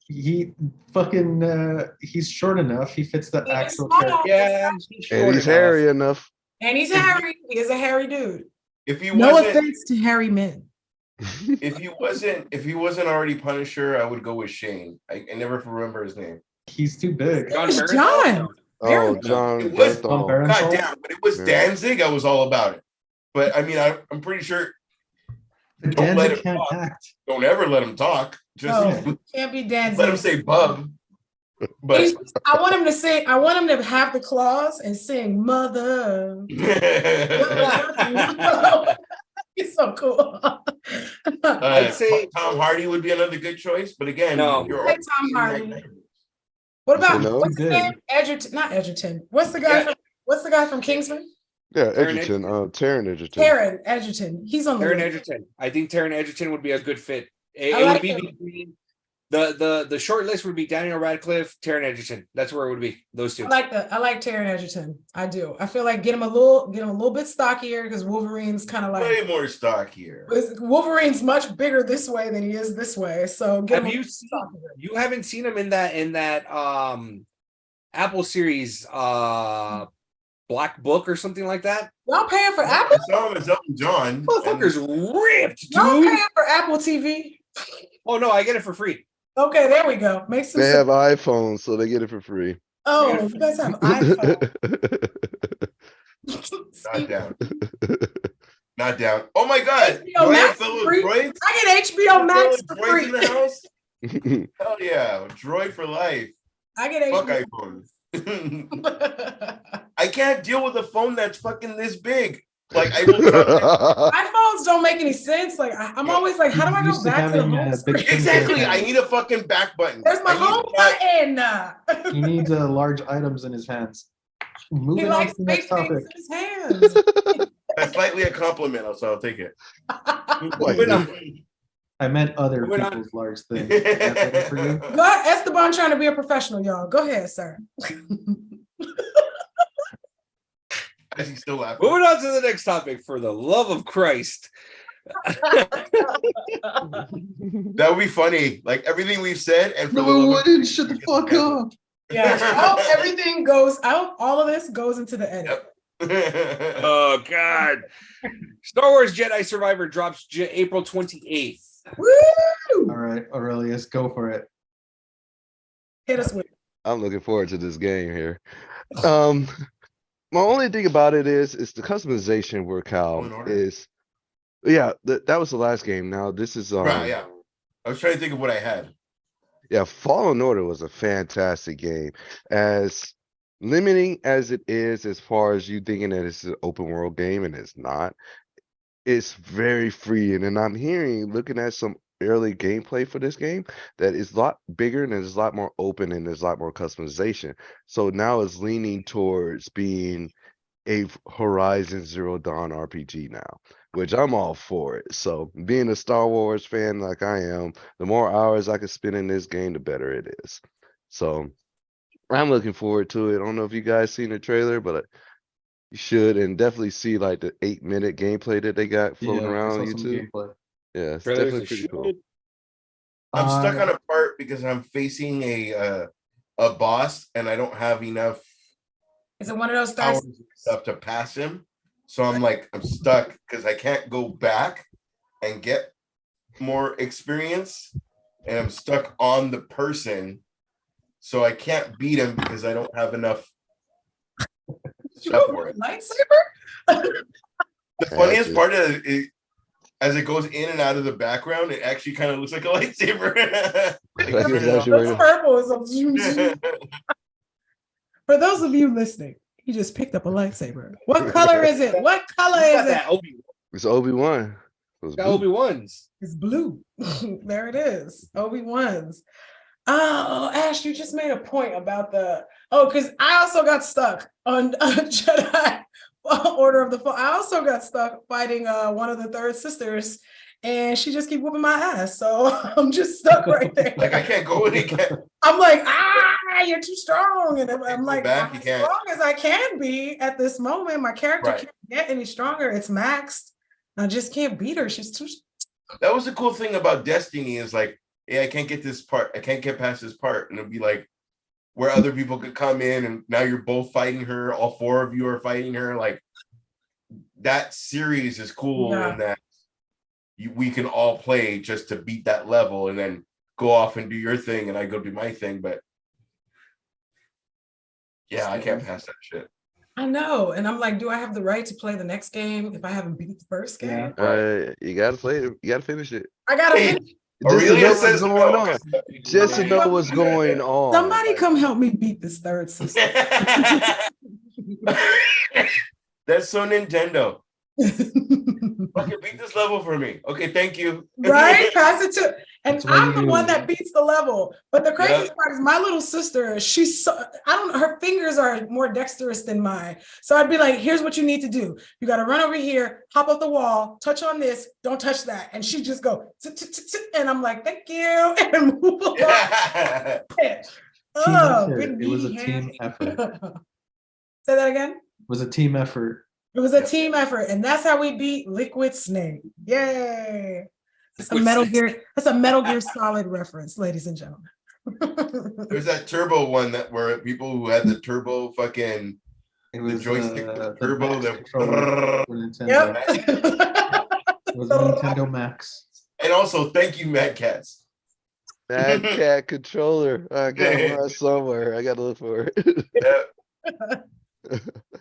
He fucking he's short enough. He fits the He is actual small. character. yeah, And short he's enough. hairy enough. And he's hairy. He is a hairy dude. If he No wasn't, offense to hairy men. if he wasn't already Punisher, I would go with Shane. I never remember his name. He's too big. John It's Bernthal? John. Oh, John It was John Bernthal. Bernthal. God damn, but it was Yeah. Danzig. I was all about it. But I mean, I'm pretty sure. Don't let Danzig him can't talk. act. Don't ever let him talk. Just No, can't be dancing. let him say bub. But I want him to sing. I want him to have the claws and sing "Mother." He's so cool. I'd say- Tom Hardy would be another good choice. But again, No. you're I like already Tom eating Hardy. that- What about You know? what's his name? Edgerton, not Edgerton. What's the guy? Yeah. From, what's the guy from Kingsman? Yeah, Taron Edgerton. Taron Edgerton. Taron Edgerton. He's on the Taron list. Egerton. I think Taron Egerton would be a good fit. It I would like be him. between the short list would be Daniel Radcliffe, Taron Egerton. That's where it would be. Those two. I like Taron Edgerton. I do. I feel like get him a little bit stockier because Wolverine's kind of way like more stock here. Wolverine's much bigger this way than he is this way. So get Have him a you little seen? stockier. You haven't seen him in that Apple series Black Book or something like that. Y'all paying for I Apple? saw him as Elton John. Motherfucker's ripped, Y'all dude. paying for Apple TV? Oh no, I get it for free. Okay, there we go. Makes some They sense. have iPhones, so they get it for free. Oh, you guys have iPhone. Not down. Not down. Oh my God. HBO Do I have Max fellow free? droids? I get HBO Max for Fellow droids in free. the house? Hell yeah. Droid for life. I get Fuck HBO. iPhone. I can't deal with a phone that's fucking this big. Like I will drop iPhones don't make any sense. Like I'm always like, how do I go Used to back to the having, home big screen? Exactly. I need a fucking back button. There's my I need home that- button. He needs large items in his hands. He Moving on likes to the big next things topic. in his hands. That's slightly a compliment, so I'll take it. Moving on. I meant other Moving on. people's large things. Is that better for you? Go ahead, Esteban trying to be a professional, y'all. Go ahead, sir. Is he still laughing? Moving on to the next topic. For the love of Christ. That would be funny. Like everything we've said, and for the No, love I of- didn't. Shut the fuck up. Yeah, I hope everything goes out. All of this goes into the edit. Oh God. Star Wars Jedi Survivor drops April 28th. Woo! All right, Aurelius, go for it. Hit us with it. I'm looking forward to this game here. My only thing about it is the customization work Oh, in how order. is yeah, that was the last game. Now this is Right, yeah. I was trying to think of what I had. yeah, Fallen Order was a fantastic game. As limiting as it is as far as you thinking that it's an open world game and it's not, it's very freeing. And I'm looking at some early gameplay for this game that is a lot bigger and it's a lot more open and there's a lot more customization. So now it's leaning towards being a Horizon Zero Dawn RPG now, which I'm all for it. So being a Star Wars fan like I am, the more hours I can spend in this game, the better it is. So I'm looking forward to it. I don't know if you guys seen the trailer, but you should, and definitely see like the 8-minute gameplay that they got floating I around saw on some YouTube. gameplay. Yeah, it's Trailers definitely are pretty shit. cool. I'm stuck on a part because I'm facing a boss and I don't have enough Is it one of those powers Thursday? and stuff to pass him. So I'm like, I'm stuck because I can't go back and get more experience. And I'm stuck on the person. So I can't beat him because I don't have enough stuff for it. Lightsaber? The funniest part of it is, as it goes in and out of the background, it actually kind of looks like a lightsaber. That's actually That's right. purple. Is a For those of you listening, he just picked up a lightsaber. What color is it? What color You got is it? that Obi-Wan. It's Obi-Wan. It was Got blue. Obi-Wan's. It's blue. There it is. Obi-Wan's. Oh, Ash, you just made a point about because I also got stuck on Jedi Order of the Fall. I also got stuck fighting one of the third sisters, and she just keep whooping my ass. So I'm just stuck right there. Like I can't go in again. I'm like, you're too strong. And I'm like, back, I'm you as can't. strong as I can be at this moment. My character Right. can't get any stronger. It's maxed. I just can't beat her. She's too. That was the cool thing about Destiny is like, yeah, I can't get this part. I can't get past this part. And it'd be like where other people could come in and now you're both fighting her. All four of you are fighting her. Like that series is cool in that we can all play just to beat that level and then go off and do your thing and I go do my thing. But yeah, I can't pass that shit. I know. And I'm like, do I have the right to play the next game if I haven't beat the first game? Yeah. You gotta play it. You gotta finish it. I gotta finish. Just to Aurelia know what's says going no, on. 'cause Just to know what's going on. Somebody come help me beat this third sister. That's so Nintendo. Fucking beat this level for me. Okay, thank you. Right? Pass it to, and That's why I'm the you- one that beats the level. But the craziest Yeah. part is my little sister, she's so, I don't know, her fingers are more dexterous than mine. So I'd be like, here's what you need to do. You got to run over here, hop off the wall, touch on this, don't touch that. And she just go, and I'm like, thank you, and move along. Yeah. Oh, effort. big It was a meaty team hands. effort. Say that again. It was a team effort. It was a team effort, and that's how we beat Liquid Snake. Yay! That's a Metal Gear. That's a Metal Gear Solid reference, ladies and gentlemen. There's that turbo one that where people who had the turbo fucking It was joystick, the the turbo, Max the- controller for Nintendo. Yep. It was a Nintendo Max. and also thank you, Mad Cats. Mad Cat controller. I got mine somewhere. I gotta look for it. Yeah.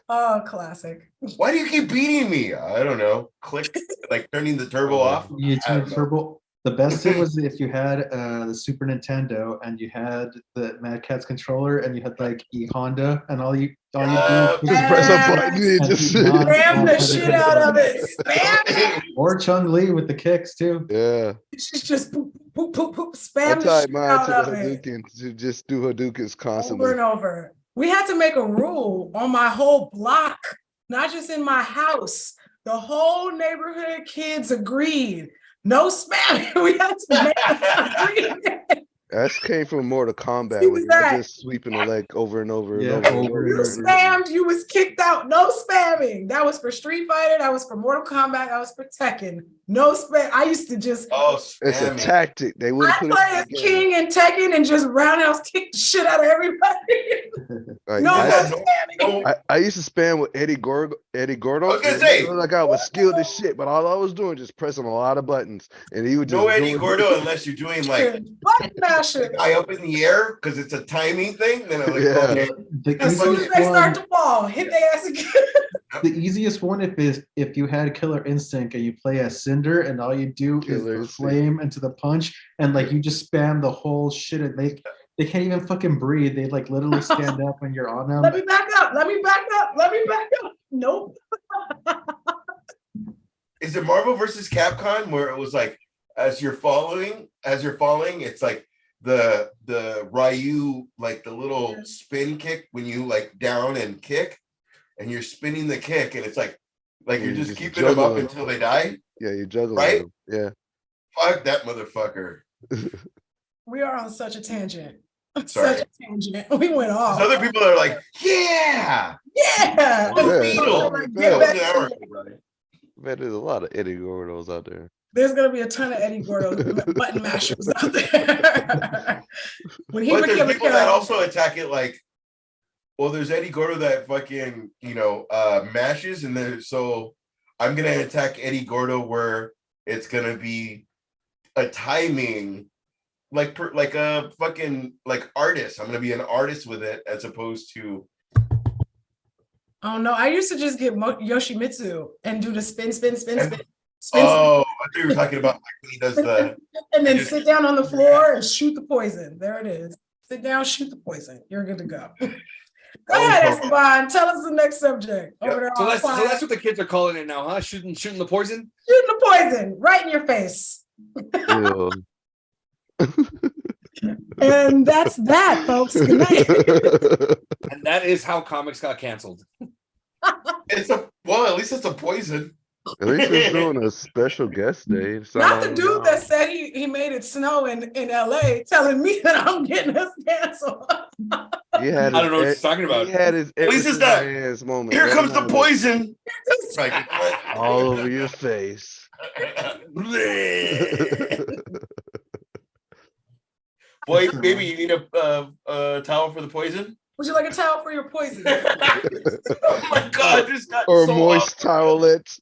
Oh, classic. Why do you keep beating me? I don't know. Click like turning the turbo off. You I turn don't know. turbo. The best thing was if you had the Super Nintendo and you had the Mad Catz controller and you had like E Honda and all you do Yeah. is Just press a button. You and just you nod Spam off the of shit out of it. Spam it. Or Chung Li with the kicks too. yeah. She's just poop, poop, poop, poop. I Spam the tied shit mine out to the of it. Hadouken to just do Hadoukens Over constantly. and over. We had to make a rule on my whole block, not just in my house. The whole neighborhood kids agreed. No spamming. We had to make an agreement. That came from Mortal Kombat See when you that? were just sweeping the leg over and over and Yeah, over. And over over. You spammed, you was kicked out. No spamming. That was for Street Fighter. That was for Mortal Kombat. That was for Tekken. No spam. I used to just Oh, It's a spam it. tactic. They would I have put play it as in the game. King and Tekken and just roundhouse kick the shit out of everybody. Like, No I more had spamming. I used to spam with Eddie Gordo. I was gonna and say. it looked like I was skilled as shit, but all I was doing just pressing a lot of buttons, and he would just No Eddie doing- Gordo unless you're doing like Button masher. the guy up in the air because it's a timing thing. Then I'm like, Yeah. okay. The As soon as easiest they one- start to fall, hit their ass again. The easiest one if you had Killer Instinct and you play as Cinder and all you do is Killer the Instinct. flame into the punch and like you just spam the whole shit and they can't even fucking breathe. They like literally stand up when you're on Let them. me back up. Let me back up. Let me back up. Nope. Is it Marvel versus Capcom where it was like as you're falling, it's like the Ryu, like the little spin kick when you like down and kick and you're spinning the kick and it's like you're You just just keeping them juggle up them. until they die. Yeah, you juggle Right? them. Yeah. Fuck that motherfucker. We are on such a tangent. Sorry. Such a tangent. We went off. There's other people that are like, yeah. Yeah. Oh, Yeah. Beetle. Like, Yeah. get That was back an to hour it. ago, brother. Man, there's a lot of Eddie Gordos out there. There's gonna be a ton of Eddie Gordo button mashers out there. When he But there's became a people that killer, also attack it like, well, there's Eddie Gordo that fucking, mashes, and then so I'm gonna attack Eddie Gordo where it's gonna be a timing, like a fucking like artist. I'm gonna be an artist with it as opposed to. oh no, I used to just get Yoshimitsu and do the spin, And- spin, Oh, I thought you were talking about like when he does the. and then sit down on the floor and shoot the poison. There it is. Sit down, shoot the poison. You're good to go. Go was ahead, horrible. Esteban. Tell us the next subject. Yep. Over there, So all that's quiet. what the kids are calling it now, huh? Shooting the poison. Shooting the poison right in your face. Ew. And that's that, folks. Good night. And that is how comics got canceled. It's a well, at least it's a poison. At least it's doing a special guest day. It's Not the on dude now. that said he made it snow in LA telling me that I'm getting us canceled. He had I don't know what his, you're talking about. He had his At least it's everything not- hands moment. Here right comes the now. poison. Like, All over your face. boy, baby, you need a towel for the poison? Would you like a towel for your poison? Oh my god, this got Or a so moist towelette.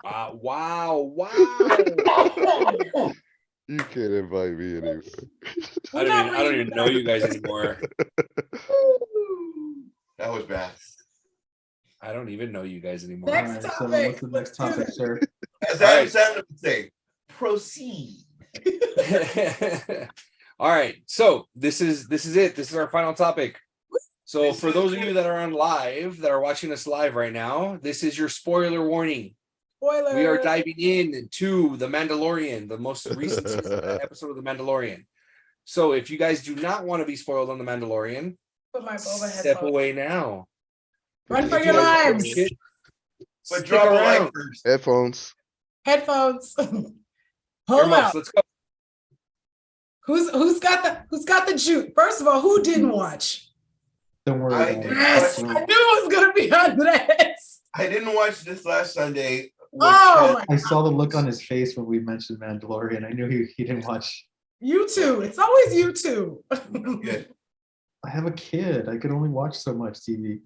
Wow. off. You can't invite me anyway. I don't even know you guys anymore. That was bad. I don't even know you guys anymore. Next All right, so topic. what's the next topic, sir? As All Adam right. Sandler would say, proceed. All right, so this is it. This is our final topic. So for those of you that are on live, that are watching us live right now, this is your spoiler warning. Spoiler. We are diving into The Mandalorian, the most recent episode of The Mandalorian. So if you guys do not want to be spoiled on The Mandalorian, Put my boba step headphones. away now. Run for If your you guys lives. like it, But stick drop a like around. first. Headphones. Headphones. Hold Earmuffs, out. let's go. Who's got the juke? First of all, who didn't watch? Don't worry. I about did. it. Yes, I knew it was gonna be Andres. I didn't watch this last Sunday. which Oh had- my! I saw the look on his face when we mentioned Mandalorian. I knew he didn't watch. You two. It's always you two. Good. I have a kid. I could only watch so much TV.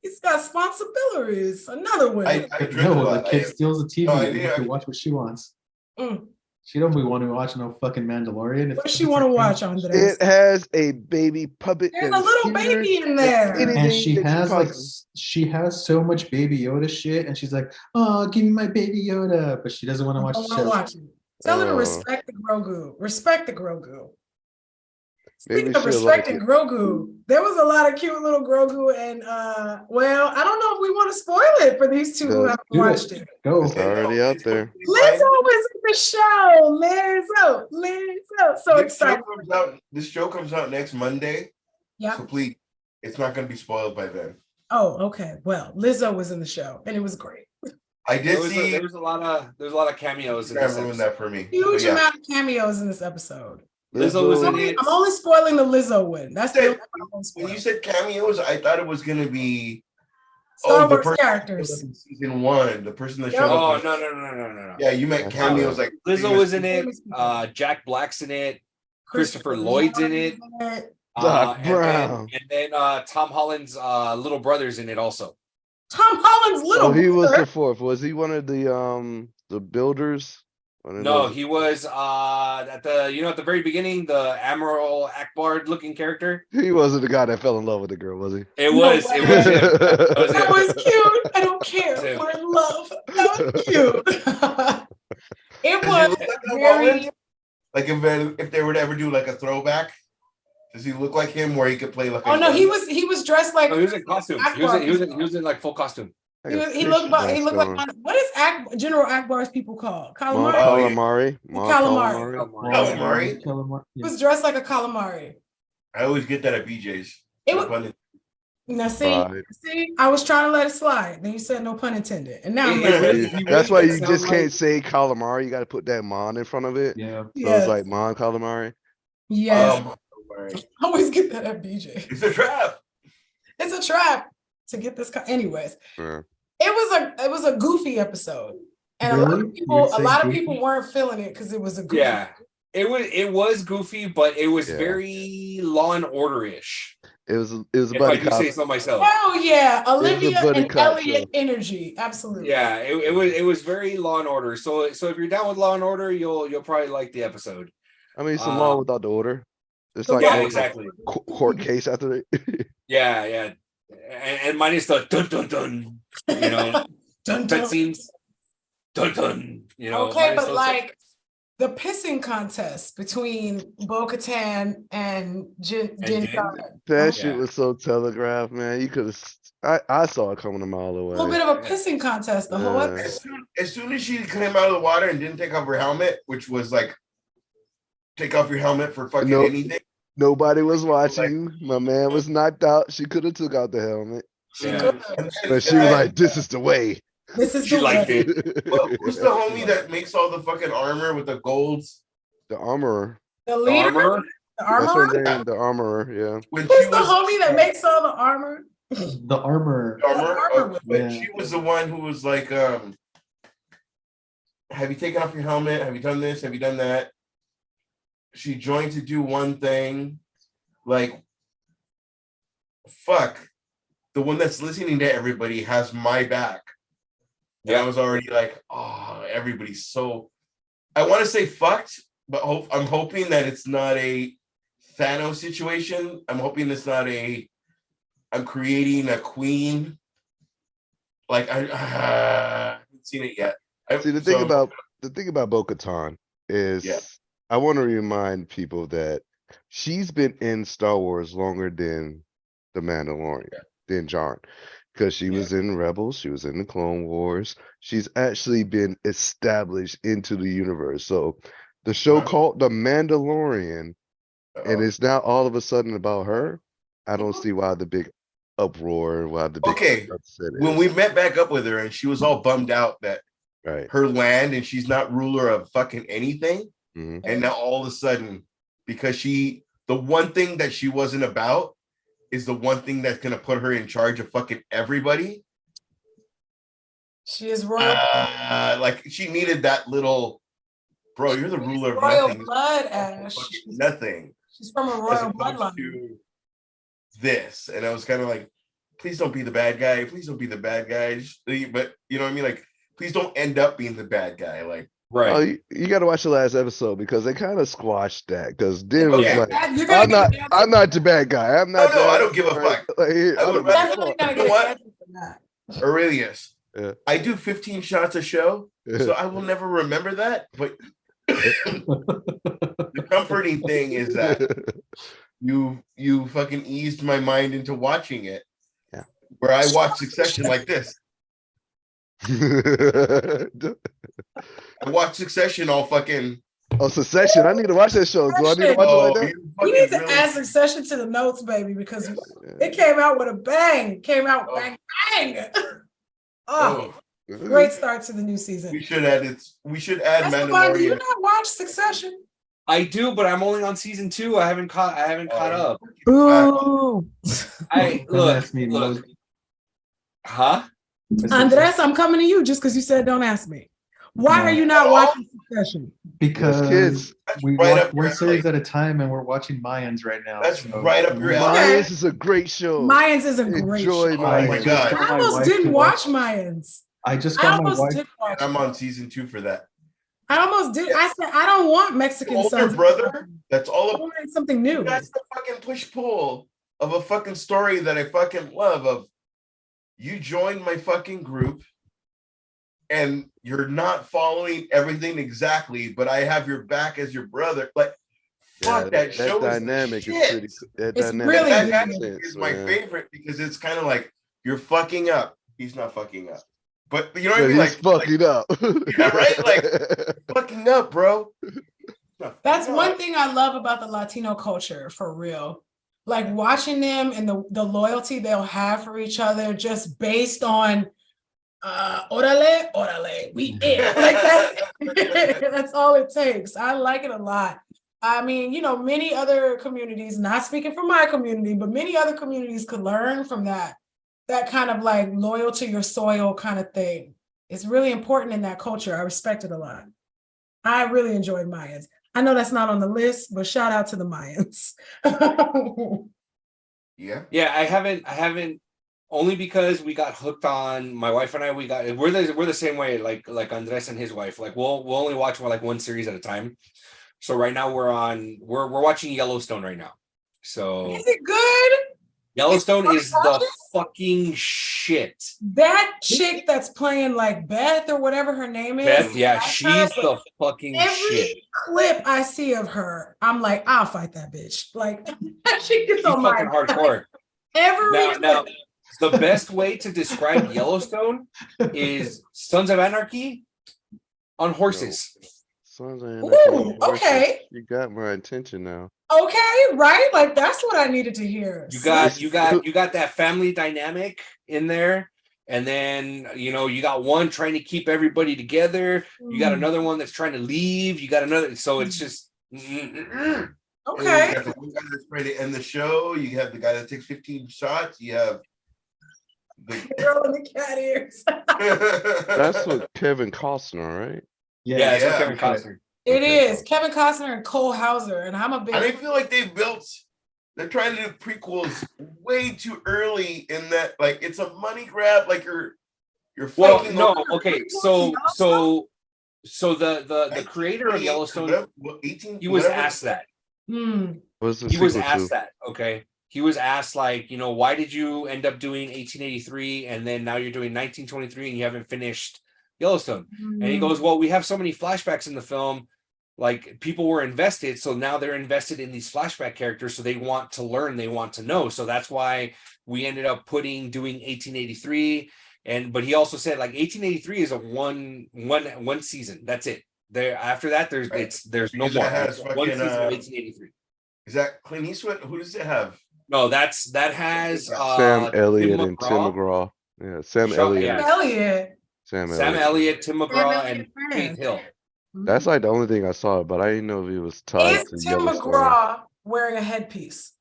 He's got responsibilities. Another one. I drink a No, the lot. kid steals the TV. No, I and did- can watch what she wants. Mm. She don't be wanting to watch no fucking Mandalorian. What does she want to watch, Andres? It has a baby puppet. There's and a little skeeter baby in there. and And she anything that has like possibly- she has so much Baby Yoda shit, and she's like, "Oh, give me my Baby Yoda," but she doesn't want to watch Don't the want to show. watch it. Tell her to Oh. respect the Grogu. Respect the Grogu. Maybe Speaking of she'll like respecting it. Grogu, there was a lot of cute little Grogu, and well, I don't know if we want to spoil it for these two who Yeah. haven't Do watched it. it. Go. It's already out there. Lizzo was in the show. Lizzo. So excited. This show comes out next Monday. Yeah. So please, it's not going to be spoiled by then. Oh, okay. Well, Lizzo was in the show, and it was great. I did see. There was a lot of cameos in Instagram this ruined episode. that for me. Huge But yeah. amount of cameos in this episode. Lizzo was in I'm it. only spoiling the Lizzo one. That's the Said- only one I'm When spoiling. you said cameos, I thought it was going to be Star the Wars person characters. in season 1, the person that Yeah. showed Oh up. no. Yeah, you meant cameos like Lizzo was in it. Famous people. Jack Black's in it. Christopher Lloyd's in it. Doc And Brown. then Tom Holland's little brother's in it also. Tom Holland's little Oh, he was brother. the fourth. Was he one of the builders? One of No, those- he was at the very beginning, the Admiral Akbar looking character. He wasn't the guy that fell in love with the girl, was he? It No was way. him. That was That him. was cute. I don't care. That's it. We're in love. That was cute. It Does he was look like Tom very. Holland? Like if they were to ever do like a throwback, does he look like him where he could play like? Oh no, he was dressed like. No, he was in costume. He was in like full costume. He looked like what is General Akbar's people called? Calamari. Calamari. Calamari. Calamari. He was dressed like a calamari. I always get that at BJ's. It No was, pun now see, Right. I was trying to let it slide. Then you said no pun intended, and now I'm Yeah, like, really- Yeah, That's why you sound just like- can't say calamari. You got to put that mon in front of it. Yeah. So yes, it's like mon calamari. yes. Right. I always get that at BJ. It's a trap. It's a trap to get this. Anyways, Yeah. it was a goofy episode, and Really? a You would say lot of goofy? people weren't feeling it because it was a goofy. Yeah. It was goofy, but it was Yeah. very Law and Order-ish. It was a If I buddy do cop. say so myself. Oh yeah, a Olivia buddy and cop Elliot show. energy, absolutely. Yeah, it was very Law and Order. So if you're down with Law and Order, you'll probably like the episode. I mean, it's a law Um, without the order. It's Yeah, like Yeah, a exactly. court case after it. Yeah. And minus the dun dun dun, you know, Dun, dun. cutscenes. Dun dun, you know. Okay, minus but those- like the pissing contest between Bo-Katan and Din Djarin. That Yeah. shit was so telegraphed, man. You could have. I saw it coming a mile A little away. bit of a pissing contest the whole Yeah. episode. As soon as she came out of the water and didn't take off her helmet, which was like, take off your helmet for fucking Nope. anything. Nobody was watching. My man was knocked out. She could have took out the helmet, Yeah. but she was like, "This is the way." This is She the liked way. it. Well, who's the homie that makes all the fucking armor with the golds? The armorer. The leader, Armor? the That's armorer. her name. The armorer. Yeah. When Who's the homie that makes all the armor? The armor. armor? armor But yeah. she was the one who was like, have you taken off your helmet? Have you done this? Have you done that? She joined to do one thing. Like, fuck. The one that's listening to everybody has my back. And I was already like, oh, everybody's so. I want to say fucked, but I'm hoping that it's not a Thanos situation. I'm hoping it's not I'm creating a queen. Like I haven't seen it yet. See, the thing about Bo-Katan is, Yeah. I want to remind people that she's been in Star Wars longer than the Mandalorian, than John, because she was in Rebels, she was in the Clone Wars. She's actually been established into the universe. So the show called The Mandalorian, and it's now all of a sudden about her. I don't see why the big uproar, why the big upset when is. we met back up with her and she was all bummed out that Right. her land and she's not ruler of fucking anything. Mhm. And now all of a sudden, because the one thing that she wasn't about is the one thing that's gonna put her in charge of fucking everybody. She is royal. Like she needed that little, bro, you're the ruler of royal nothing. blood, Ash. Nothing. She's from a As royal opposed bloodline. to this. And I was kind of like, please don't be the bad guy. Please don't be the bad guy. But you know what I mean? Like, please don't end up being the bad guy. Like, Right. Oh, you got to watch the last episode because they kind of squashed that. Because Din was Okay. like, You're gonna get I'm not the bad guy. I'm not. no, I that don't give a right?" fuck. Like, I I would don't rather- give a definitely fuck. gonna You get know an what? answer for that. Aurelius, Yeah. I do 15 shots a show, so I will never remember that. But the comforting thing is that you fucking eased my mind into watching it. Yeah. Where I watch Succession like this. I watch Succession all fucking. Oh, Succession. I need to watch that show. Do I need to watch it like that? you We fucking need to really- add Succession to the notes, baby, because Yeah. it came out with a bang. Came out Oh. bang, bang. Oh, Oh, great start to the new season. we should add it. We should add Esteban, do you Mandalorian. not watch Succession? I do, but I'm only on season 2. I haven't caught up. Ooh. I Don't ask me, look. Huh? Andres, I'm coming to you just because you said don't ask me. Why No. are you not watching Succession? Because kids. That's we right watch up one your series alley. at a time, and we're watching Mayans right now. That's so- right up your alley. Okay. Mayans is a great show. Mayans is a great Enjoy show. my Mayans. God. I almost didn't watch Mayans. I just I got my almost wife. did watch. I'm on season 2 for that. I almost did. I said I don't want Mexican Older sons. brother. That's I all. wanted something new. That's the fucking push pull of a fucking story that I fucking love. Of you joined my fucking group, and you're not following everything exactly, but I have your back as your brother. Like, fuck, that show is the dynamic is shit. pretty. That It's dynamic really That good. guy makes sense, is my man. favorite because it's kind of like you're fucking up. He's not fucking up, but you know what I But mean? he's Like fucking up. Yeah, right? Like- fucking up, bro. That's No, one thing I love about the Latino culture, for real. Like watching them and the loyalty they'll have for each other just based on orale, we in. Like that's all it takes. I like it a lot. I mean, you know, many other communities, not speaking for my community, but many other communities could learn from that kind of like loyal to your soil kind of thing. It's really important in that culture. I respect it a lot. I really enjoyed Mayans. I know that's not on the list, but shout out to the Mayans. Yeah. Yeah, I haven't only because we got hooked on my wife and I. We're the same way, like Andres and his wife. Like we'll only watch like one series at a time. So right now we're watching Yellowstone right now. So Is it good? Yellowstone is the fucking shit. That chick that's playing like Beth or whatever her name is. Beth, yeah, that's she's her, the fucking every shit. clip I see of her, I'm like, I'll fight that bitch. Like she gets She's on my fucking hardcore. every Now, clip. the best way to describe Yellowstone is Sons of Anarchy on horses. Sons of Ooh, Anarchy on horses. okay. You got my attention now. Okay, right? Like that's what I needed to hear. You got that family dynamic in there, and then you got one trying to keep everybody together. You got another one that's trying to leave. You got another, so it's just Okay. You have the one guy that's trying to end the show. You have the guy that takes 15 shots. You have the Girl in the cat ears. That's what Kevin Costner, right? yeah, it's yeah, Kevin Costner. It Okay. is Kevin Costner and Cole Hauser, and I'm a big. And I feel like they're trying to do prequels way too early in that, like it's a money grab, like you're Well, fighting no, over- okay, so the creator of Yellowstone, he was asked that. What's the He was sequel asked to? that. Okay, he was asked like, why did you end up doing 1883 and then now you're doing 1923 and you haven't finished Yellowstone? And he goes, well, we have so many flashbacks in the film, like people were invested, so now they're invested in these flashback characters, so they want to learn, they want to know, so that's why we ended up doing 1883. But he also said like 1883 is a one season, that's it. There after that there's Right. there's no Because more. that has It's fucking, one season of 1883. Is that Clint Eastwood? Who does it have? No, that has Sam Elliott Tim and Tim McGraw. Yeah, Sam Sean- Elliott. yeah. and Elliott. Sam Sam Elliott. Elliott, Tim McGraw, Elliott and fan. Faith Hill. That's like the only thing I saw, but I didn't know if he was tied Is to Tim Yellowstone. McGraw wearing a headpiece?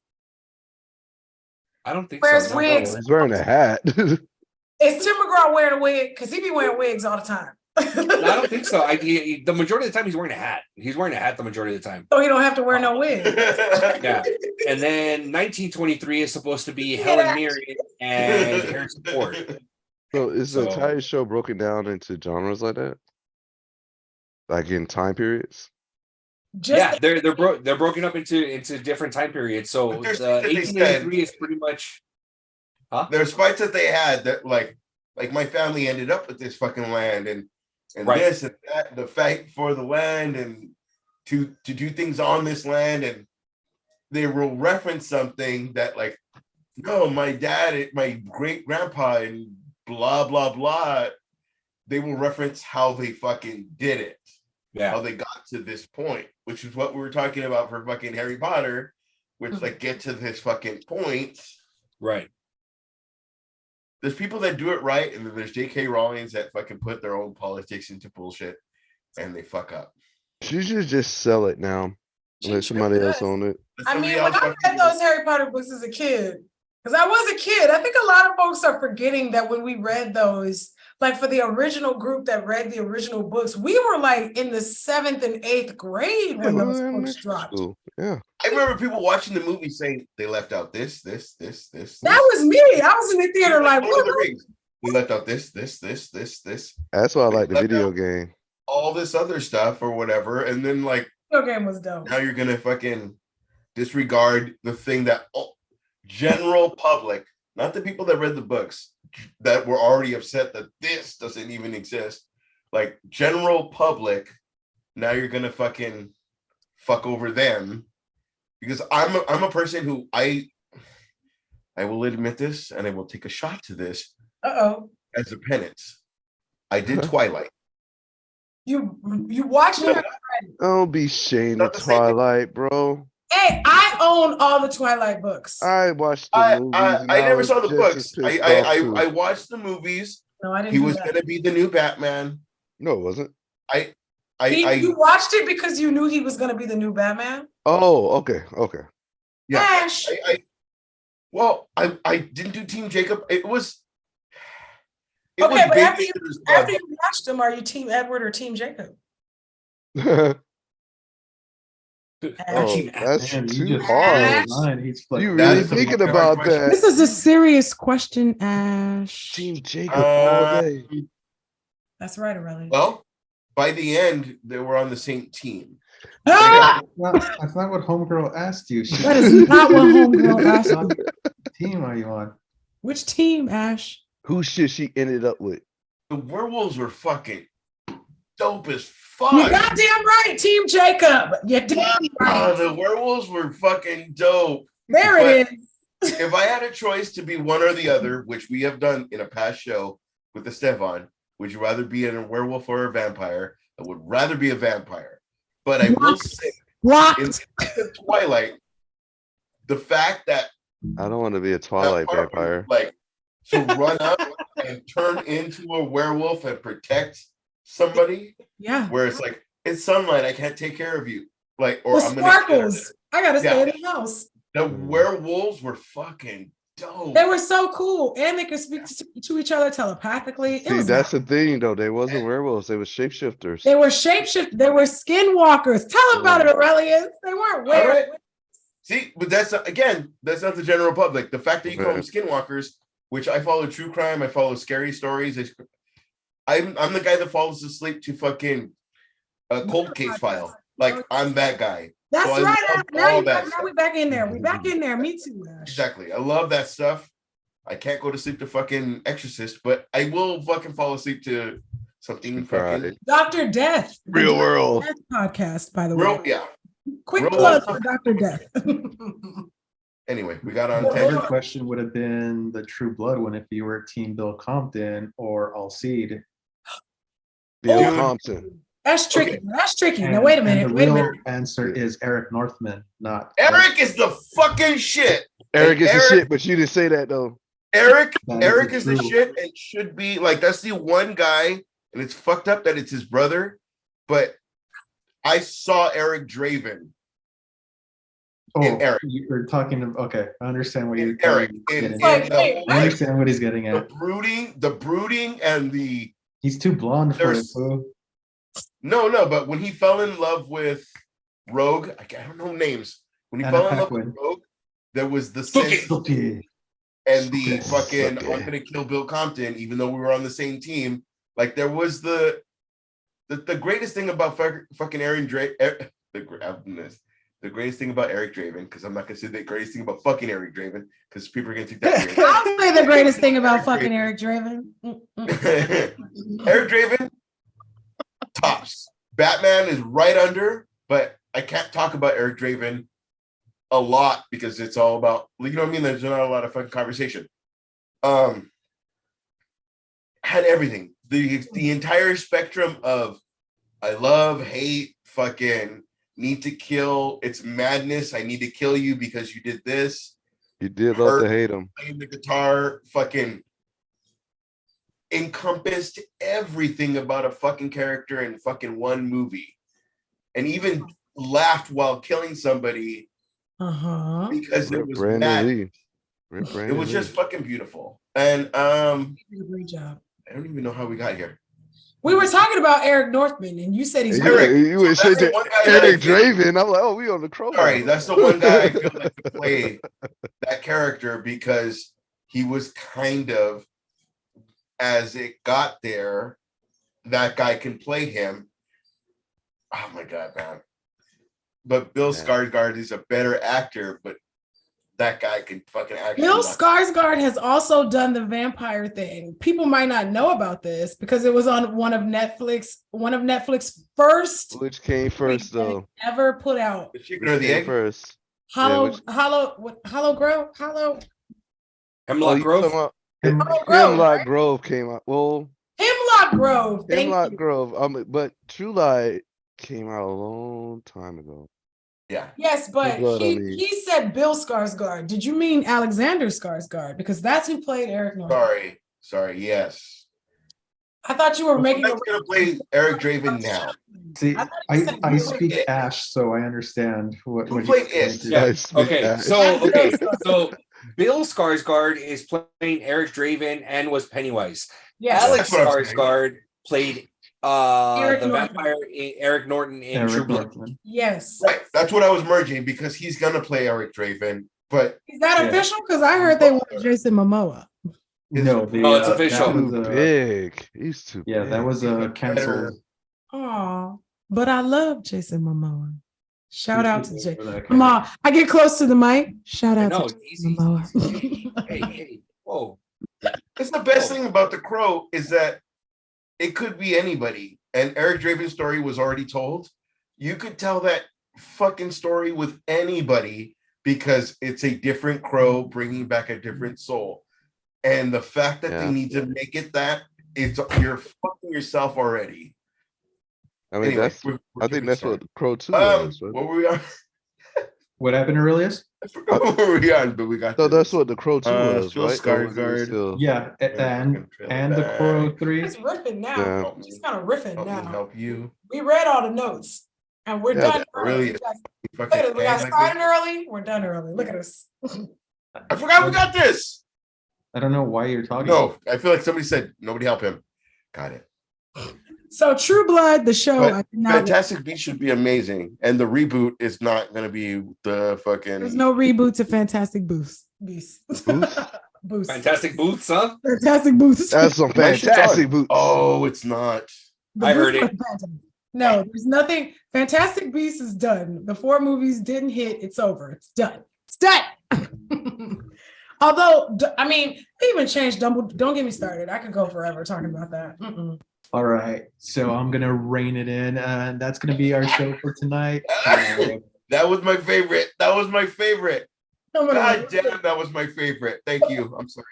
I don't think Where's so. wigs? Oh, he's wearing a hat. Is Tim McGraw wearing a wig? Because he be wearing wigs all the time. No, I don't think so. The majority of the time he's wearing a hat. He's wearing a hat the majority of the time. So he don't have to wear no wig. Yeah. And then 1923 is supposed to be Helen Mirren and Harrison Ford. So is the So- entire show broken down into genres like that? Like in time periods? Just Yeah, they're broken up into different time periods. So But there's the things that they said. 1883 is pretty much. There's fights that they had that like my family ended up with this fucking land and Right. this and that, the fight for the land and to do things on this land, and they will reference something that like, no, my dad, my great grandpa, and blah blah blah. They will reference how they fucking did it, Yeah. how they got to this point, which is what we were talking about for fucking Harry Potter, which like get to this fucking point. Right. There's people that do it right, and then there's J.K. Rowling's that fucking put their own politics into bullshit, and they fuck up. She should just sell it now. She Let somebody sure else does. own it. I Somebody mean, when else I fucking read do those Harry Potter books as a kid, because I was a kid, I think a lot of folks are forgetting that when we read those, like for the original group that read the original books, we were like in the 7th and 8th grade when Yeah, we those were in books elementary dropped. school. Yeah. I remember people watching the movie saying they left out this. That was me. I was in the theater like, Lord of the what? Rings. We left out this. That's why I like the Like video that. game. All this other stuff or whatever, and then like Video game was dope. now you're gonna fucking disregard the thing that general public, not the people that read the books, that were already upset that this doesn't even exist. Like general public, now you're gonna fucking fuck over them, because I'm a person who I will admit this, and I will take a shot to this Uh-oh. as a penance. I did Twilight. You watched it? Don't be ashamed Not of the same thing. Twilight, bro. Hey, I own all the Twilight books. I watched the I movies. and never was saw the just books. as pissed off, too. I watched the movies. No, I didn't He do was that. gonna be the new Batman. No, it wasn't. You watched it because you knew he was going to be the new Batman? Oh, okay. Yeah. Ash. I didn't do Team Jacob. It was Okay, but after Babysitter's you Club. watched them, are you Team Edward or Team Jacob? Oh, Ash. that's Man, too you just hard. mine. He's like, You That really is a thinking very about hard question. that? This is a serious question, Ash. Team Jacob all day. That's right, Aurelia. Well, by the end, they were on the same team. Ah! that's not what Homegirl asked you. She That is not what Homegirl asked you. team are you on? Which team, Ash? Who should she ended up with? The werewolves were fucking dope as You fuck. goddamn right, Team Jacob. You damn right. The werewolves were fucking dope. There it is. If I had a choice to be one or the other, which we have done in a past show with the Stefan, would you rather be a werewolf or a vampire? I would rather be a vampire. But I will say, in Twilight, the fact that I don't want to be a Twilight that part, vampire. like to run up and turn into a werewolf and protect somebody, Yeah. where it's like it's sunlight, I can't take care of you, like, or The I'm gonna sparkles. I gotta stay Yeah. in the house. The werewolves were fucking dope. They were so cool, and they could speak to each other telepathically. It See, was that's the thing, though. They wasn't werewolves. They were shapeshifters. They were shapeshifters. They were skinwalkers. Tell them about it, Aurelius. They weren't All right. werewolves. See, but that's not, again, that's not the general public. The fact that you call them skinwalkers, which I follow true crime, I follow scary stories. I'm the guy that falls asleep to fucking a cold case file. Like, I'm that guy. That's So I right. love Now, all that now stuff. we back in there. We back in there. Me too, Ash. Exactly. I love that stuff. I can't go to sleep to fucking Exorcist, but I will fucking fall asleep to something fucking Right. Dr. Death. the Real Dr. world. Death podcast, by the real. way. Yeah. Quick real plug world. for Dr. Death. Anyway, we got on The other 10. question would have been the True Blood one if you were Team Bill Compton or Alcide. Bill Dude. Compton. That's tricky. Okay. That's tricky. Now wait a minute. The Wait a real minute. answer is Eric Northman, not Eric is the fucking shit. Eric is the Eric- shit, but you didn't say that though. Eric That Eric is the true. shit and should be like, that's the one guy, and it's fucked up that it's his brother, but I saw Eric Draven Oh, in Eric. you're talking of, okay, I understand what you're Eric getting in, at. Like, wait, I understand what he's getting the at. brooding and the He's too blonde for it, There's- boo. no, but when he fell in love with Rogue, I don't know names. When he Anna fell in love with Paquin. Rogue, there was the Spooky. sense Okay. and the Spooky. fucking Spooky. I'm gonna kill Bill Compton, even though we were on the same team. Like, there was the greatest thing about fucking Aaron Drake. The greatest thing about Eric Draven, because I'm not gonna say the greatest thing about fucking Eric Draven, because people are gonna think that weird. I'll say the greatest thing about fucking Eric Draven. Eric Draven, tops. Batman is right under, but I can't talk about Eric Draven a lot because it's all about, you know what I mean? There's not a lot of fucking conversation. Had everything. The entire spectrum of I love, hate, fucking need to kill, it's madness, I need to kill you because you did this. You did love Hurt. to hate him. Playing the guitar, fucking encompassed everything about a fucking character in fucking one movie, and even laughed while killing somebody Uh-huh. because it Rip was Brandon mad. Lee. Rip It Brandon was Lee. just fucking beautiful. And You did a great job. I don't even know how we got here. We were talking about Eric Northman, and you said he's You, Eric, you would that's say the to one guy that I Eric feel- Draven. I'm like, oh, we on the crow. Sorry, that's the one guy I feel like could play that character, because he was kind of, as it got there, that guy can play him. Oh my god, man. But Bill Yeah. Skarsgård is a better actor, but that guy can fucking act. Bill Skarsgård has also done the vampire thing. People might not know about this because it was on one of Netflix first Which came first though? ever put out. The chicken or the Came egg? first. Hollow which- Grove. Hollow Hemlock you Grove. talking about- Grove. Hemlock Right? Grove came out. Well, Hemlock Grove. Thank Hemlock you. Grove. But True Light came out a long time ago. Yeah. Yes, but Blood, I mean. he said Bill Skarsgård. Did you mean Alexander Skarsgård? Because that's who played Eric Northman. Sorry, yes. I thought you were making That's gonna play Eric Draven now. See, I thought you said I Bill. speak Ash, so I understand what Who what played he's going it? through. Yeah. I speak Okay, Ash. so Bill Skarsgård is playing Eric Draven and was Pennywise. Yes. Alex That's what I'm saying. Skarsgård played Eric the Northman. vampire Eric Norton in True Eric Blood. Northman. Yes. Right. That's what I was merging, because he's gonna play Eric Draven, but Is that Yeah. official? Because I heard they wanted Jason Momoa. No, No, it's that official. was Too a- big. He's too Yeah, big. that was a canceled. Oh, but I love Jason Momoa. Shout out to Jay. For that Come on, I get close to the mic. Shout out No, to easy. Momoa. Hey, whoa. It's the best Oh. thing about The Crow is that it could be anybody. And Eric Draven's story was already told. You could tell that fucking story with anybody because it's a different crow bringing back a different soul. And the fact that they Yeah. need to make it that, you're fucking yourself already. I mean, Anyway, that's. we're I think getting that's started. what Crow 2 was. Right? What were we on? What happened, Aurelius? I forgot what were we on, but we got So this. that's what the Crow 2 was, Phil right? Or was it Skarsgård. still- Yeah, and the Crow 3. Just riffing now. Yeah. Just kind of riffing Help me now. help you. We read all the notes, and we're Yeah, done that early. really We is got- Fucking Look at us. We got like started this. early. We're done early. Look at us. I forgot we got this. I don't know why you're talking. No, I feel like somebody said nobody help him. Got it. So True Blood, the show. But I did not. Fantastic Beasts should be amazing, and the reboot is not going to be the fucking. There's no reboot to Fantastic Beasts. Boost? Boost. Fantastic booths, huh? Fantastic Boosts. That's some My shit's fantastic on. boots. Oh, it's not. The I heard Boosts it. are fantastic. No, there's nothing. Fantastic Beasts is done. The 4 movies didn't hit. It's over. It's done. It's done. Although, I mean, they even changed Dumbledore. Don't get me started. I could go forever talking about that. All right, so I'm gonna rein it in, and that's gonna be our show for tonight. That was my favorite. That was my favorite. I'm gonna- God damn, that was my favorite. Thank you. I'm sorry.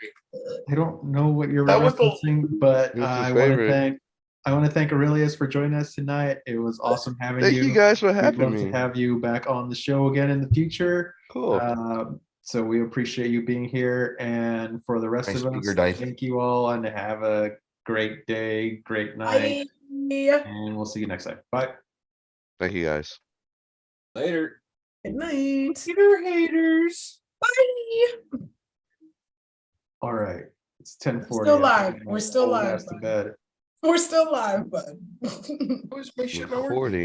I don't know what you're That was the- referencing, but Who's your I want to favorite? thank Aurelius for joining us tonight. It was awesome having Thank you guys for We'd having love me. to have you back on the show again in the future. Cool. So we appreciate you being here, and for the rest My of us, speaker died. thank you all, and have a great day, great night, Bye. and we'll see you next time. Bye. Thank you guys. Later. Good night. Peter haters. Bye. All right, it's 10:40. Still live. We're still live, To bud. bed. We're still live, bud. Where's my shit not working? Recording.